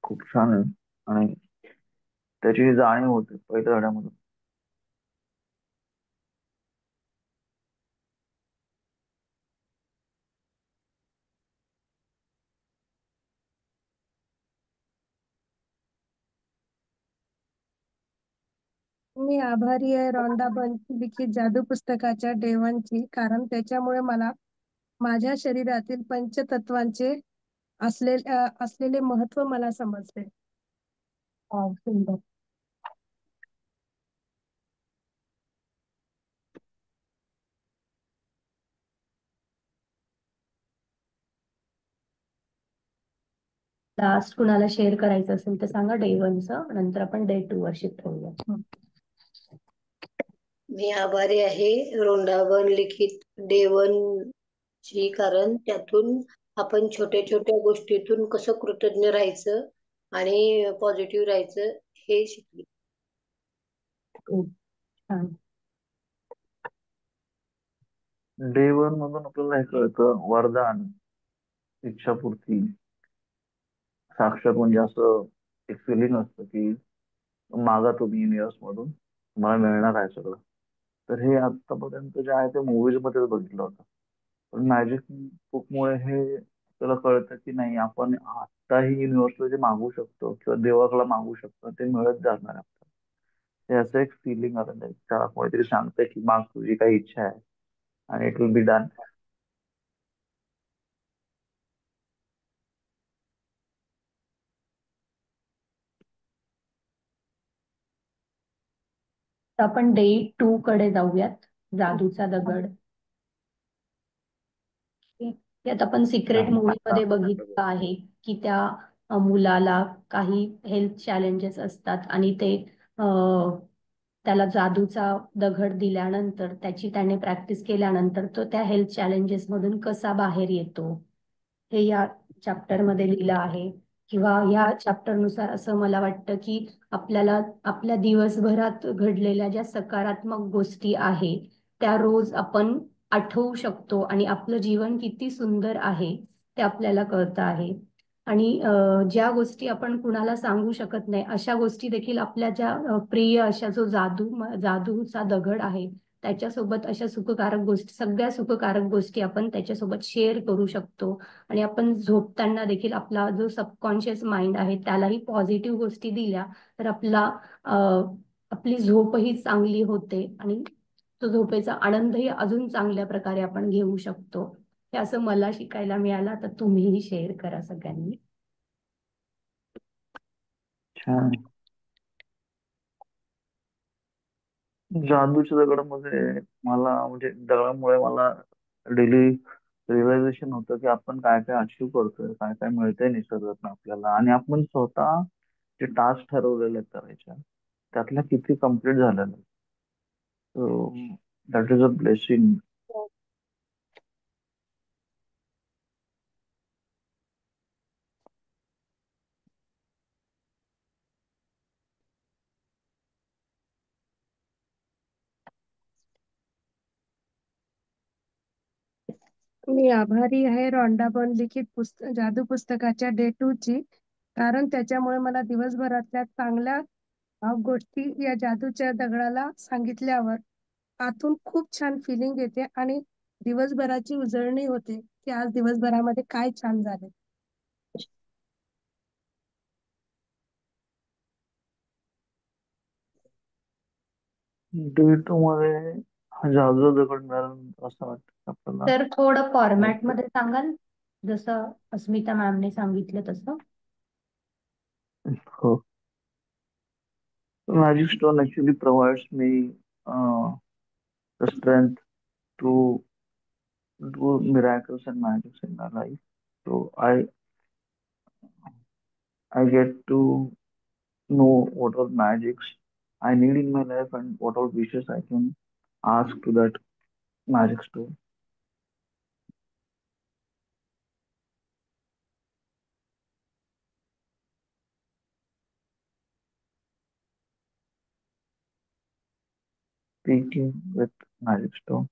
खूप छान आहे. आणि त्याची जी जाणीव होते पहिल्या धड्यामधून. मी आभारी आहे रॉन्डा बर्नची लिखित जादू पुस्तकाच्या डे ची, कारण त्याच्यामुळे मला माझ्या शरीरातील पंचतत्वांचे असलेले महत्व मला समजले. सुंदर. लास्ट कुणाला शेअर करायचं असेल तर सांगा डे 1चं, नंतर आपण डे 2 वर शिफ्ट होऊया. मी आभारी आहे रोंडावन लिखित डे 1 ची, कारण त्यातून आपण छोट्या छोट्या गोष्टीतून कसं कृतज्ञ राहायचं आणि पॉझिटिव्ह राहायचं हे शिकले. खूप छान. डे 1 मधून आपल्याला हे कळतं, वरदान, इच्छापूर्ती, साक्षात म्हणजे असं एक फिलिंग असतं की मागा तुम्ही युनिव्हर्स मधून तुम्हाला मिळणार आहे सगळं. तर हे आतापर्यंत जे आहे ते मूवीज मध्येच बघितलं होतं, पण मॅजिक बुकमुळे हे आपल्याला कळतं की नाही, आपण आताही युनिव्हर्सला जे मागू शकतो किंवा देवाला मागू शकतो ते मिळत जाणार आहे आपल्याला. हे असं एक फिलिंग आलं नाही, त्याला कोणीतरी सांगतंय की माग तुझी काही इच्छा आहे आणि इट विल बी डन. तर आपण डे 2 कडे जाऊयात, जादूचा दगड. यात आपण सिक्रेट मूवी मध्ये बघितलं आहे की त्या मुलाला काही हेल्थ चॅलेंजेस असतात आणि ते त्याला जादूचा दगड दिल्यानंतर, त्याची त्याने प्रॅक्टिस केल्यानंतर तो त्या हेल्थ चॅलेंजेस मधून कसा बाहेर येतो हे या चॅप्टर मध्ये लिहिलं आहे. किंवा या चॅप्टर नुसार असं मला वाटतं की आपल्याला आपल्या दिवसभरात घडलेल्या ज्या सकारात्मक गोष्टी आहे त्या रोज आपण आठवू शकतो आणि आपलं जीवन किती सुंदर आहे ते आपल्याला कळतं आहे. आणि ज्या गोष्टी आपण कुणाला सांगू शकत नाही अशा गोष्टी देखील आपल्या ज्या प्रिय अशा जो जादूचा दगड आहे त्याच्यासोबत, अशा सुखकारक गोष्टी, सगळ्या सुखकारक गोष्टी आपण त्याच्यासोबत शेअर करू शकतो. आणि आपण झोपताना देखील आपला जो सबकॉन्शियस माइंड आहे त्यालाही पॉझिटिव्ह गोष्टी दिल्या तर आपली झोपही चांगली होते आणि तो झोपेचा आनंदही अजून चांगल्या प्रकारे आपण घेऊ शकतो. हे असं मला शिकायला मिळालं, तर तुम्हीही शेअर करा सगळ्यांनी. छान. जादूच्या दगडामध्ये मला म्हणजे दगडामुळे मला डेली रिअलायझेशन होतं की आपण काय काय अचीव करतोय, काय काय मिळतंय निसर्गातून आपल्याला, आणि आपण स्वतः जे टास्क ठरवलेले आहेत करायच्या त्यातल्या किती कम्प्लीट झालेलं आहे. So that is a blessing. मी आभारी आहे रॉन्डा बर्न लिखित जादू पुस्तकाच्या डे 2 ची, कारण त्याच्यामुळे मला दिवसभरातल्या चांगल्या गोष्टी या जादूच्या दगडाला सांगितल्यावर आतून खूप छान फिलिंग येते आणि दिवसभराची उजळणी होते की आज दिवसभरामध्ये काय छान झाले. डे 2 मध्ये हा जादूचा दगड मिळाल्यानंतर असं वाटतं आपल्याला. तर थोडं फॉर्मॅट मध्ये सांगाल, जसं अस्मिता मॅमने सांगितलं तसं. हो. Magic Stone actually provides me the strength to do miracles and magics in my life. So I get to know what all magics I need in my life and what all wishes I can ask to that magic stone. Speaking with Milestone.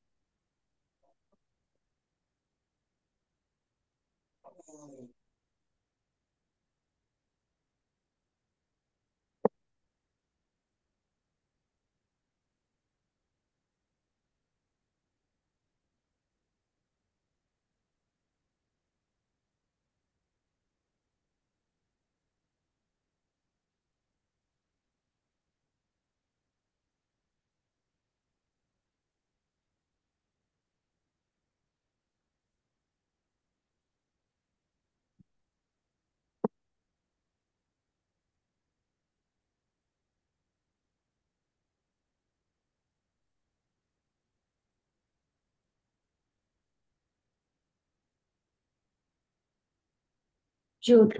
ज्योत,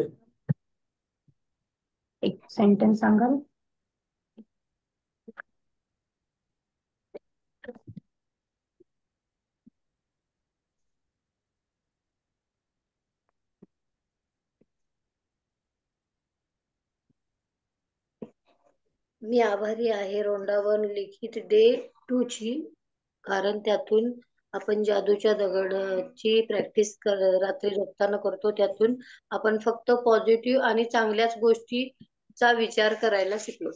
एक sentence सांगाल? मी आभारी आहे रोंडावन लिखित day 2 ची, कारण त्यातून आपण जादूच्या दगडाची प्रॅक्टिस रात्री झोपताना करतो. त्यातून आपण फक्त पॉझिटिव्ह आणि चांगल्याच गोष्टीचा विचार करायला शिकलो.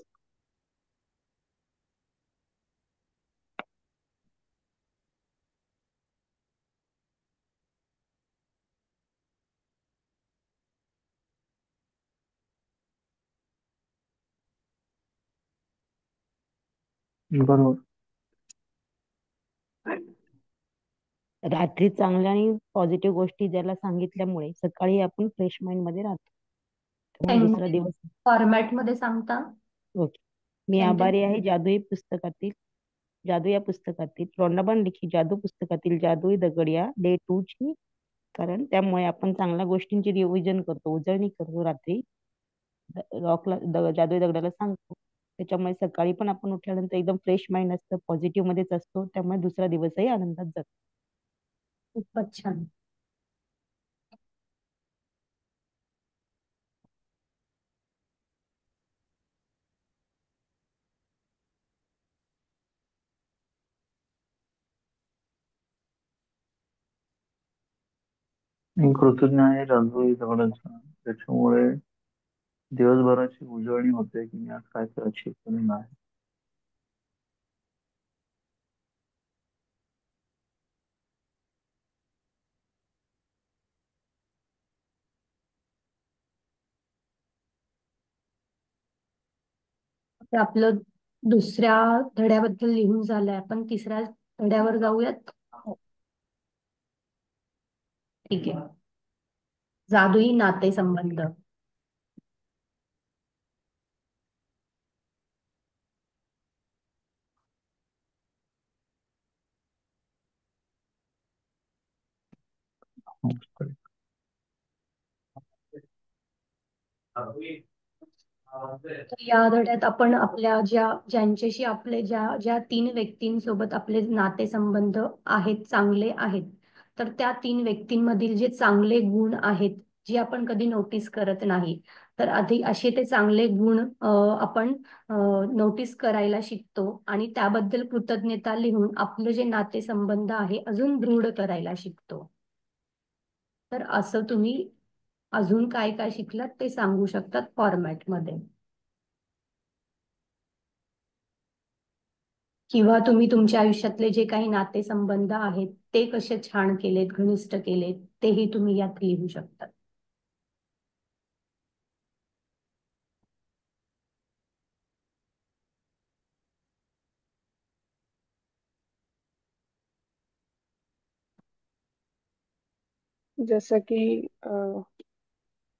बरोबर. रात्री चांगल्या आणि पॉझिटिव्ह गोष्टी ज्याला सांगितल्यामुळे सकाळी आपण फ्रेश माइंड मध्ये राहतो. त्यामुळे दुसरा दिवस फॉर्मॅट मध्ये सांगता? ओके. मी Sentence. आभारी आहे जादू या पुस्तकातील रोंडाबाण लिखित जादू पुस्तकातील जादुई दगड या डे 2 ची, कारण त्यामुळे आपण चांगल्या गोष्टींची रिव्हिजन करतो, उजळणी करतो रात्री. रॉकला जादुई दगडाला सांगतो. त्याच्यामुळे सकाळी पण आपण उठल्यानंतर एकदम फ्रेश माइंड असतं, पॉझिटिव्ह मध्येच असतो. त्यामुळे दुसरा दिवसही आनंदात जातो. खूपच छान. मी कृतज्ञ आहे जादुई दगडाचा, त्याच्यामुळे दिवसभराची उजळणी होते की मी आज काय काय अचीव केलेलं आहे. आता आपलं दुसऱ्या धड्याबद्दल लिहून झालंय, आपण तिसऱ्या धड्यावर जाऊयात. ठीक आहे. जादुई नातेसंबंध. तर या धड्यात आपण आपल्या ज्यांच्याशी आपले ज्या 3 व्यक्तींसोबत आपले नातेसंबंध आहेत, चांगले आहेत, तर त्या 3 व्यक्तींमधील जे चांगले गुण आहेत, जे आपण कधी नोटीस करत नाही, तर आधी असे ते चांगले गुण आपण नोटीस करायला शिकतो आणि त्याबद्दल कृतज्ञता लिहून आपलं जे नातेसंबंध आहे अजून दृढ करायला शिकतो. तर असं तुम्ही अजून काय काय शिकलात ते सांगू शकतात फॉर्मॅटमध्ये, किंवा तुम्ही तुमच्या आयुष्यातले जे काही नातेसंबंध आहेत ते कसे छान केलेत, घनिष्ठ केलेत, तेही तुम्ही यात लिहू शकता. जसं की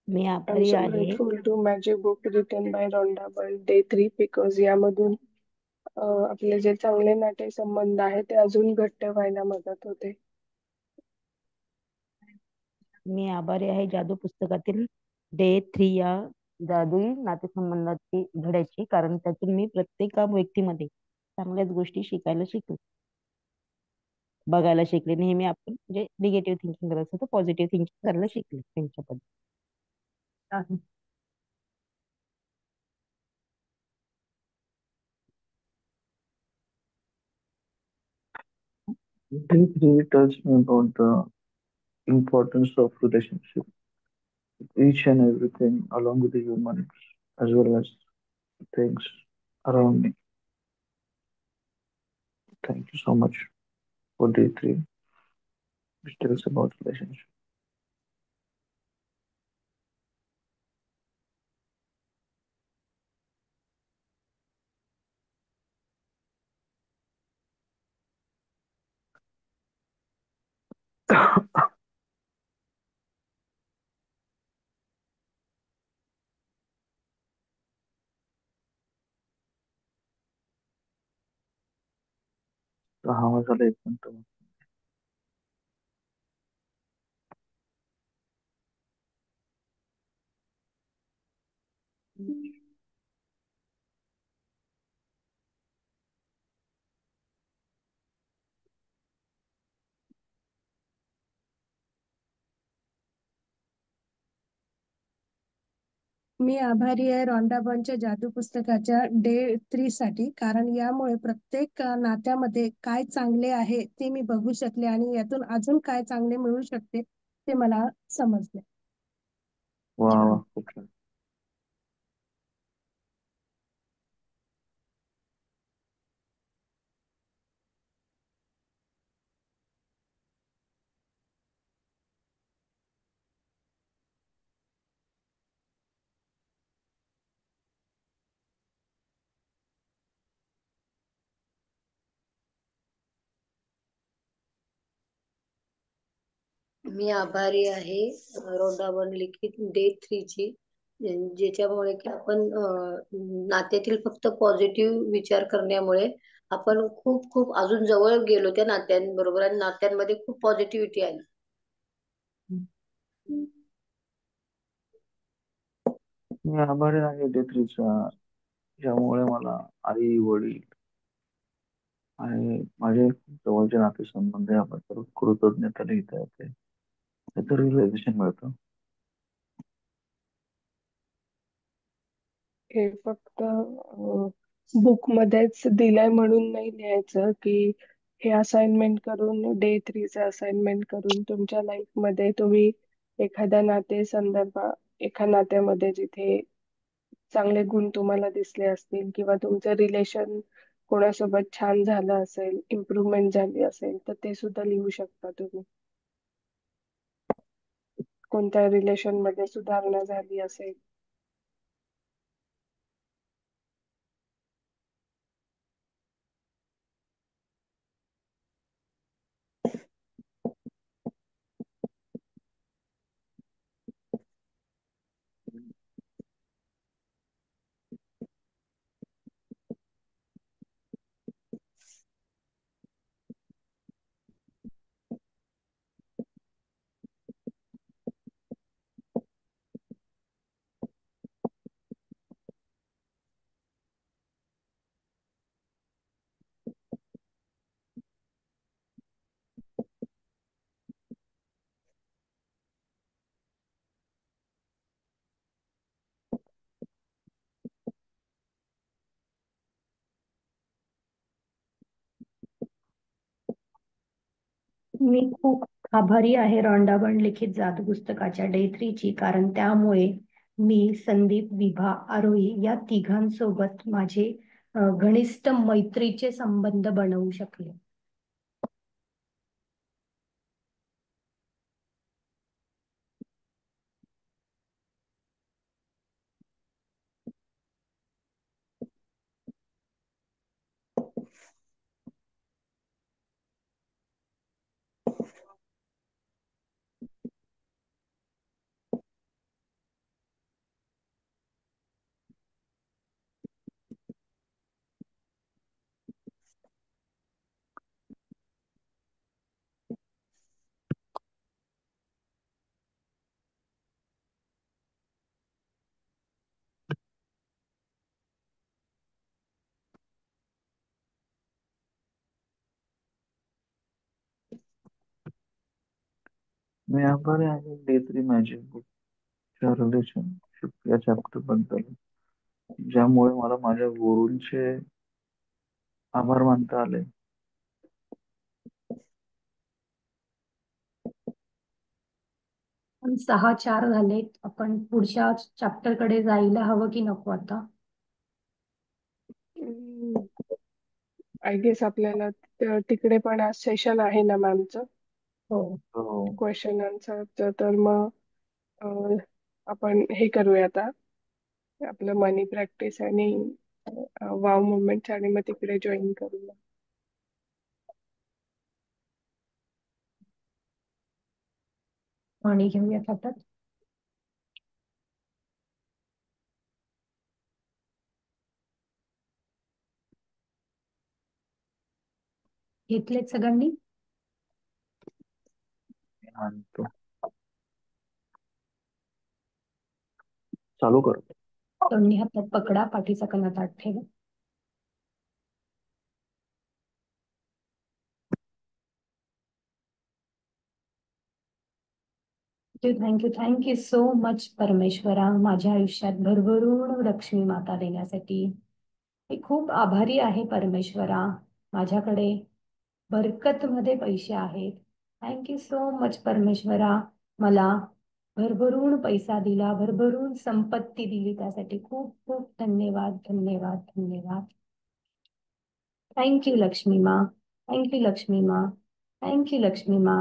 मी I'm आभारी so आहे grateful to Magic Book written by Rhonda Byrne Day 3 because यामधून आपले जे चांगले नाते संबंध आहेत ते अजून घट्ट व्हायला मदत होते. मी आभारी आहे जादू पुस्तकातील डे 3 या जादुई नातेसंबंधाची धड्याची, कारण त्यातून मी प्रत्येक व्यक्तीमध्ये चांगल्याच गोष्टी शिकायला शिकले, बघायला शिकले. नेहमी आपण म्हणजे निगेटिव्ह थिंकिंग करत असतो, पॉझिटिव्ह थिंकिंग करायला शिकले त्यांच्याबद्दल. Day three tells me about the importance of relationship, each and everything along with the humans as well as things around me. Thank you so much for day three, which tells about relationship. तर हा झाला एक minute. मी आभारी आहे Rhonda बर्नच्या जादू पुस्तकाच्या day 3 साठी, कारण यामुळे प्रत्येक नात्यामध्ये काय चांगले आहे ते मी बघू शकले आणि यातून अजून काय चांगले मिळू शकते ते मला समजले. वा वा, खूप छान. मी आभारी आहे रॉन्डा बर्न लिखित डे 3 ची, ज्याच्यामुळे की आपण नात्यातील फक्त पॉझिटिव्ह विचार करण्यामुळे आपण खूप खूप अजून जवळ गेलो त्या नात्यांबरोबर आणि नात्यांमध्ये खूप पॉझिटिव्हिटी आली. मी आभारी आहे डे थ्रीचा, ज्यामुळे मला आई वडील आणि माझे जवळचे नातेसंबंध याबद्दल कृतज्ञता लिहिता येते. त्याचं रिअलायझेशन मिळतं. हे फक्त बुक मध्येच दिलंय म्हणून नाही लिहायचं की हे असाइनमेंट करून डे थ्रीचं असाइनमेंट करून तुमच्या लाईफ मध्ये तुम्ही एखाद्या एका नात्यामध्ये जिथे चांगले गुण तुम्हाला दिसले असतील किंवा तुमचं रिलेशन कोणासोबत छान झालं असेल, इम्प्रुव्हमेंट झाली असेल, तर ते सुद्धा लिहू शकता तुम्ही. कोणत्या रिलेशन मध्ये सुधारणा झाली असेल. मी खूप आभारी आहे रॉन्डा बर्न लिखित जादू पुस्तकाच्या डे 3 ची, कारण त्यामुळे मी संदीप, विभा, आरोही या तिघांसोबत माझे घनिष्ठ मैत्रीचे संबंध बनवू शकले. मी आभारी आहे डे थ्री मॅजिक बुकच्या रिलेशनशिप या चॅप्टर बद्दल, ज्यामुळे मला माझ्या गुरूंचे आभार मानता आले. 6:04 झालेत. आपण पुढच्या चॅप्टर कडे जायला हवं की नको आता? आय गेस आपल्याला तिकडे पण आज सेशन आहे ना मॅमचं हो. हो. क्वेश्चन आन्सरचं. तर मग अं, आपण हे करूया आता आपलं मनी प्रॅक्टिस आणि वाव मुवमेंट आणि मग तिकडे जॉईन करूया. आणि घेऊयात हातात. घेतलेत सगळ्यांनी? आणतो. चालू कर. दोन्ही हातात पकडा, पाठीचा कणा ताठ ठेवा. थँक्यू सो मच परमेश्वरा, माझ्या आयुष्यात भरभरून लक्ष्मी माता देण्यासाठी. मी खूप आभारी आहे परमेश्वरा. माझ्याकडे बरकतमध्ये पैसे आहेत. थँक्यू सो मच परमेश्वरा. मला भरभरून पैसा दिला, भरभरून संपत्ती दिली, त्यासाठी खूप खूप धन्यवाद धन्यवाद धन्यवाद. थँक्यू लक्ष्मी मा. थँक्यू लक्ष्मी मा. थँक्यू लक्ष्मी मा.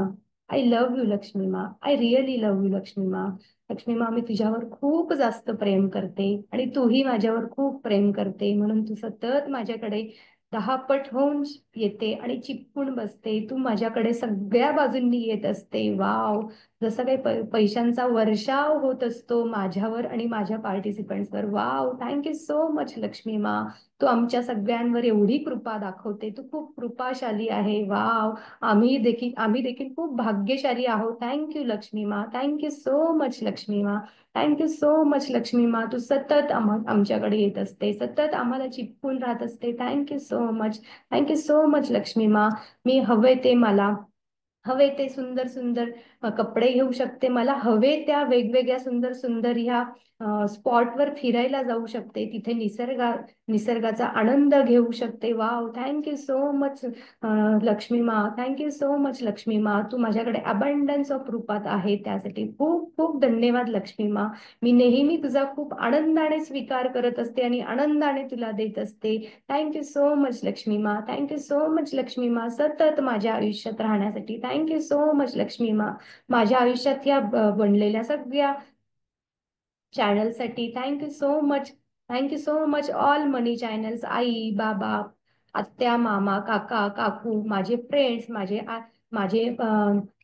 आय लव्ह यू लक्ष्मी मा. I really love you Lakshmi मा. लक्ष्मी मा, मी तुझ्यावर खूप जास्त प्रेम करते आणि तूही माझ्यावर खूप प्रेम करते, म्हणून तू सतत माझ्याकडे 10 पट होऊन येते आणि चिपकून बसते. तू माझ्याकडे सगळ्या बाजूंनी येत असते. वाव, जसं काही पैशांचा वर्षाव होत असतो माझ्यावर आणि माझ्या पार्टिसिपंट्सवर. Wow, thank you so much Lakshmi मा. तू आमच्या सगळ्यांवर एवढी कृपा दाखवते. तू खूप कृपाशाली आहे. वाव, आम्ही देखील खूप भाग्यशाली आहोत. थँक्यू लक्ष्मी मा. थँक्यू सो मच लक्ष्मी मा. थँक्यू सो मच लक्ष्मी मा. तू सतत आमच्याकडे येत असते, सतत आम्हाला चिपकून राहत असते. Thank you so much. Thank you so much Lakshmi मा. मी हवे ते सुंदर सुंदर कपडे घेऊ शकते. मला हवे त्या वेगवेगळ्या सुंदर सुंदर ह्या स्पॉटवर फिरायला जाऊ शकते. तिथे निसर्गाचा आनंद घेऊ शकते. Wow, thank you so much Lakshmi मा. थँक्यू सो मच लक्ष्मी मा. तू माझ्याकडे अबंडन्स ऑफ रूपात आहे, त्यासाठी खूप खूप धन्यवाद लक्ष्मी मा. मी नेहमी तुझा खूप आनंदाने स्वीकार करत असते आणि आनंदाने तुला देत असते. थँक्यू सो मच लक्ष्मी मा. थँक्यू सो मच लक्ष्मी मा. सतत माझ्या आयुष्यात राहण्यासाठी थँक्यू सो मच लक्ष्मी मा. माझ्या आयुष्यात या बनलेल्या सगळ्या चॅनलसाठी thank you so much. Thank you so much all money channels. आई बाबा, आत्या मामा काका काकू, माझे फ्रेंड्स,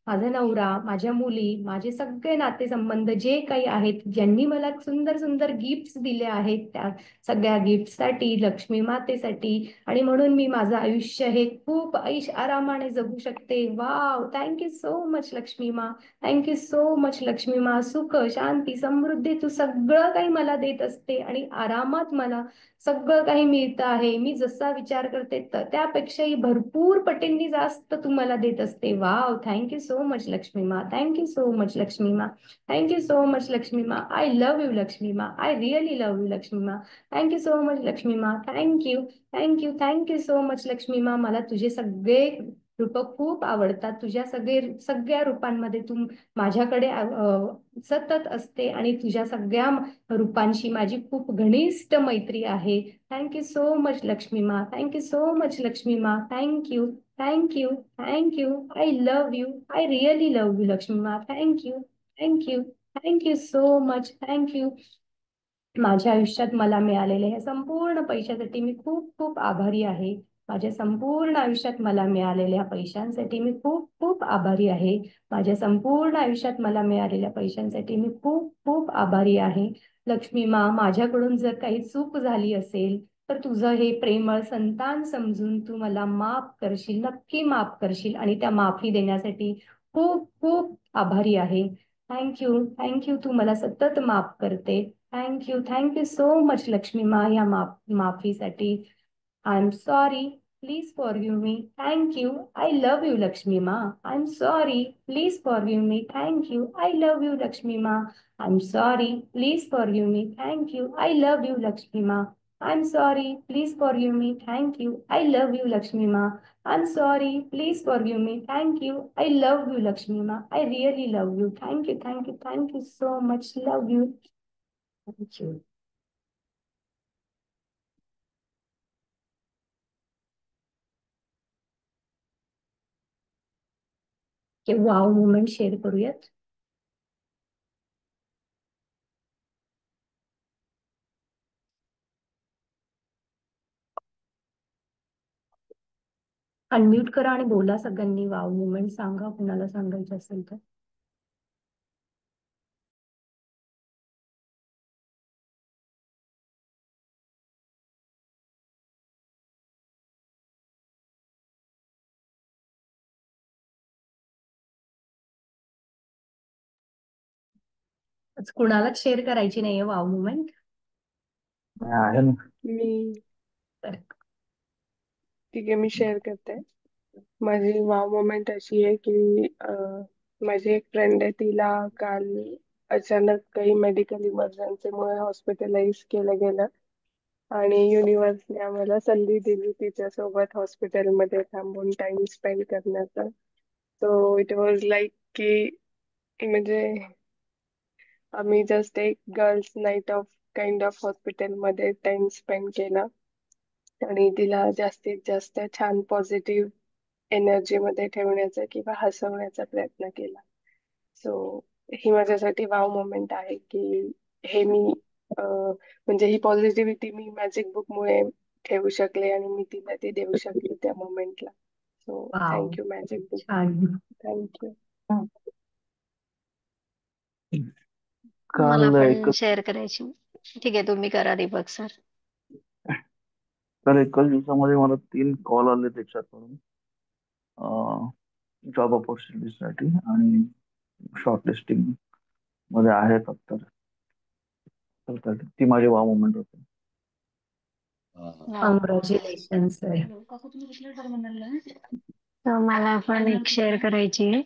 माझा नवरा, माझ्या मुली, माझे सगळे नातेसंबंध जे काही आहेत, ज्यांनी मला सुंदर सुंदर गिफ्ट्स दिले आहेत, त्या सगळ्या गिफ्टसाठी, लक्ष्मी मातेसाठी, आणि म्हणून मी माझं आयुष्य हे खूप ऐश आरामाने जगू शकते. Wow, thank you so much Lakshmi मा. थँक्यू सो मच लक्ष्मी मा. सुख, शांती, समृद्धी तू सगळं काही मला देत असते आणि आरामात मला सगळं काही मिळतं आहे. मी जसा विचार करते त्यापेक्षाही भरपूर पटींनी जास्त तू मला देत असते. Wow, thank you so much Lakshmi मा. थँक्यू सो मच लक्ष्मी मा. थँक्यू सो मच लक्ष्मी मा. आय लव्ह यू लक्ष्मी मा. I really love you Lakshmi मा. थँक्यू सो मच लक्ष्मी मा. Thank you thank you thank you so much Lakshmi मा. मला तुझे सगळे रूप खूप आवडतात. तुझ्या सगळ्या रूपांमध्ये तू माझ्याकडे सतत असते आणि तुझ्या सगळ्या रूपांशी माझी खूप घनिष्ठ मैत्री आहे. थँक्यू सो मच लक्ष्मी मा. थँक्यू सो मच लक्ष्मी मा. Thank you thank you thank you. I love you. I really love you Lakshmi मा. Thank you thank you thank you so much. Thank you. माझ्या आयुष्यात मला मिळालेल्या ह्या संपूर्ण पैशासाठी मी खूप खूप आभारी आहे. माझ्या संपूर्ण आयुष्यात मला मिळालेल्या पैशांसाठी मी खूप खूप आभारी आहे. माझ्या संपूर्ण आयुष्यात मला मिळालेल्या पैशांसाठी मी खूप खूप आभारी आहे. लक्ष्मी मा, माझ्याकडून जर काही चूक झाली असेल तर तुझं हे प्रेमळ संतान समजून तू मला माफ करशील, नक्की माफ करशील, आणि त्या माफी देण्यासाठी खूप खूप आभारी आहे. थँक्यू तू मला सतत माफ करते. थँक्यू सो मच लक्ष्मी मा या माफीसाठी. I am sorry, please forgive me. Thank you. I love you Lakshmi मा. I am sorry, please forgive me. Thank you. I love you Lakshmi मा. I am sorry, please forgive me. Thank you. I love you Lakshmi मा. I'm sorry. Please forgive me. Thank you. I love you, Lakshmi Ma. I'm sorry. Please forgive me. Thank you. I love you, Lakshmi Ma. I really love you. Thank you. Thank you. Thank you so much. Love you. Thank you. Wow moment share करूयात. Unmute करा आणि बोला सगळ्यांनी. Wow moment सांगा कुणाला सांगायचं असेल तर. कुणालाच शेअर करायची नाहीये वाव मुमेंट. आहे ना. मी तर ठीक आहे, मी शेअर करते. माझी वाव मोमेंट अशी आहे की माझी एक फ्रेंड आहे, तिला काल अचानक काही मेडिकल इमर्जन्सीमुळे हॉस्पिटलाइज केलं गेलं आणि युनिव्हर्सने आम्हाला संधी दिली तिच्यासोबत हॉस्पिटलमध्ये थांबून टाइम स्पेंड करण्याचा. सो इट वॉज लाईक की म्हणजे आम्ही जस्ट एक girls night of kind of हॉस्पिटलमध्ये टाइम स्पेंड केला आणि तिला जास्तीत जास्त छान पॉझिटिव्ह एनर्जी मध्ये ठेवण्याचा किंवा हसवण्याचा प्रयत्न केला. सो ही माझ्यासाठी वाव मोमेंट आहे की हे मी म्हणजे ही पॉझिटिव्हिटी मी मॅजिक बुक मुळे ठेवू शकले आणि मी तिला ती देऊ शकले त्या मोमेंटला. So wow thank you magic book. छान. थँक्यू. मला काल पण एक शेअर करायची. ठीक आहे, तुम्ही करा दीपक सर. काल एकाच दिवसामध्ये मला 3 कॉल आले त्याच्याकडून जॉब ऑपॉर्च्युनिटीसाठी आणि शॉर्टलिस्टिंग मध्ये आहेत आता. तर ती माझी वाव मुवमेंट होती. Congratulation sir. तर मला पण एक शेअर करायची आहे.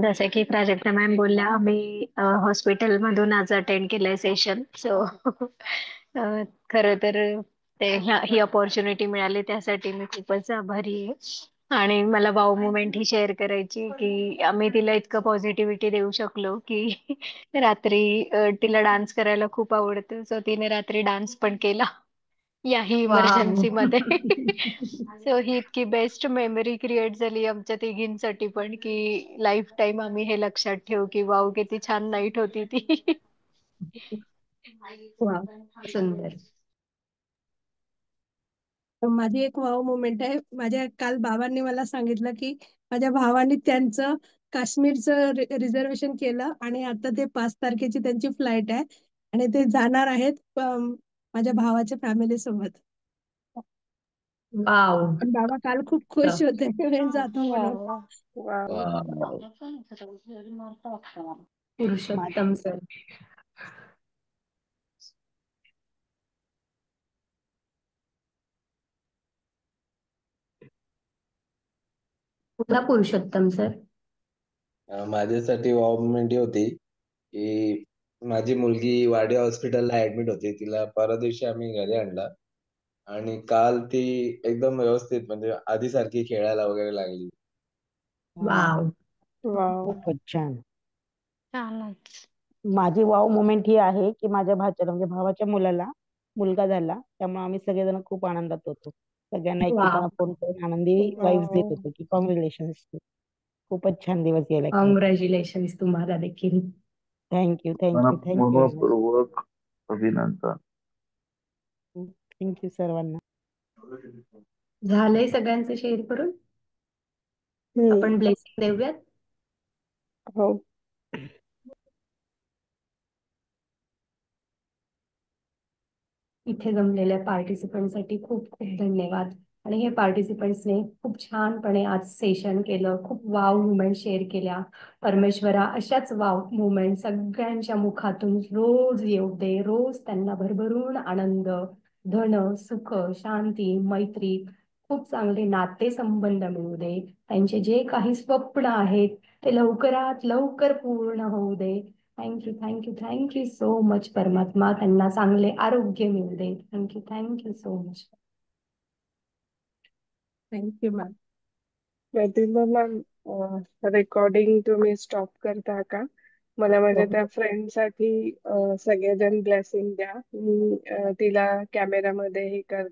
जसं की प्राजक्ता मॅम बोलल्या, आम्ही हॉस्पिटलमधून आज अटेंड केलंय सेशन. सो खरं तर ही अपॉर्च्युनिटी मिळाली त्यासाठी मी खूपच आभारी आहे. आणि मला वाव मुमेंट ही शेअर करायची की आम्ही तिला इतकं पॉझिटिव्हिटी देऊ शकलो की रात्री तिला डान्स करायला खूप आवडतं, सो तिने रात्री डान्स पण केला याही वाव. इमर्जन्सी मध्ये. सो ही इतकी बेस्ट मेमरी क्रिएट झाली आमच्या तिघींसाठी पण की लाईफ टाईम आम्ही हे लक्षात ठेवू की वाव किती छान नाईट होती ती. वाव सुंदर. माझी एक वाव मुमेंट आहे. माझ्या काल बाबांनी मला सांगितलं की माझ्या भावाने त्यांचं काश्मीरचं रिझर्वेशन केलं आणि आता ते 5 तारखेची त्यांची फ्लाईट आहे आणि ते जाणार आहेत माझ्या भावाच्या फॅमिली सोबत. वाव. पण बाबा काल खूप खुश होते जातो म्हणून. वा. पुरुषोत्तम सर. कुठला पुरुषोत्तम सर? माझ्यासाठी वाव मोमेंट ही होती की माझी मुलगी वाडी हॉस्पिटलला ऍडमिट होती. तिला परवा दिवशी आम्ही घरी आणलं आणि काल ती एकदम व्यवस्थित म्हणजे आधी सारखी खेळायला वगैरे लागली. वाव. वाव. खूपच छान. छानच. माझी वाव मोमेंट ही आहे की माझ्या भाच्याला म्हणजे भावाच्या मुलाला मुलगा झाला, त्यामुळे आम्ही सगळेजण खूप आनंदात होतो. सगळ्यांना वाव. एकमेकांना फोन करून आनंदी वाईब्स देत वाव. होतो की कॉंग्रॅच्युलेशन. खूपच छान दिवस गेला काल. कॉंग्रॅच्युलेशन तुम्हाला देखील. Thank you thank you thank you very much. मनपूर्वक अभिनंदन. थँक्यू सर्वांना. झालंय सगळ्यांचं शेअर करून. आपण ब्लेसिंग देऊयात. हो. इथे जमलेल्या पार्टिसिपंटसाठी खूप खूप धन्यवाद. आणि हे पार्टिसिपंट्सने खूप छानपणे आज सेशन केलं. खूप वाव मुवमेंट शेअर केल्या. परमेश्वरा अशाच वाव मुवमेंट सगळ्यांच्या मुखातून रोज येऊ दे. रोज त्यांना भरभरून आनंद, धन, सुख, शांती, मैत्री, खूप चांगले नाते संबंध मिळू दे. त्यांचे जे काही स्वप्न आहेत ते लवकरात लवकर पूर्ण होऊ दे. Thank you thank you thank you so much. परमात्मा त्यांना चांगले आरोग्य मिळू दे. Thank you thank you so much. Thank you ma'am. Pratibha ma'am, recording तुम्ही स्टॉप करता का? मला माझ्या त्या फ्रेंडसाठी सगळेजण ब्लेसिंग द्या. मी तिला कॅमेरामध्ये हे कर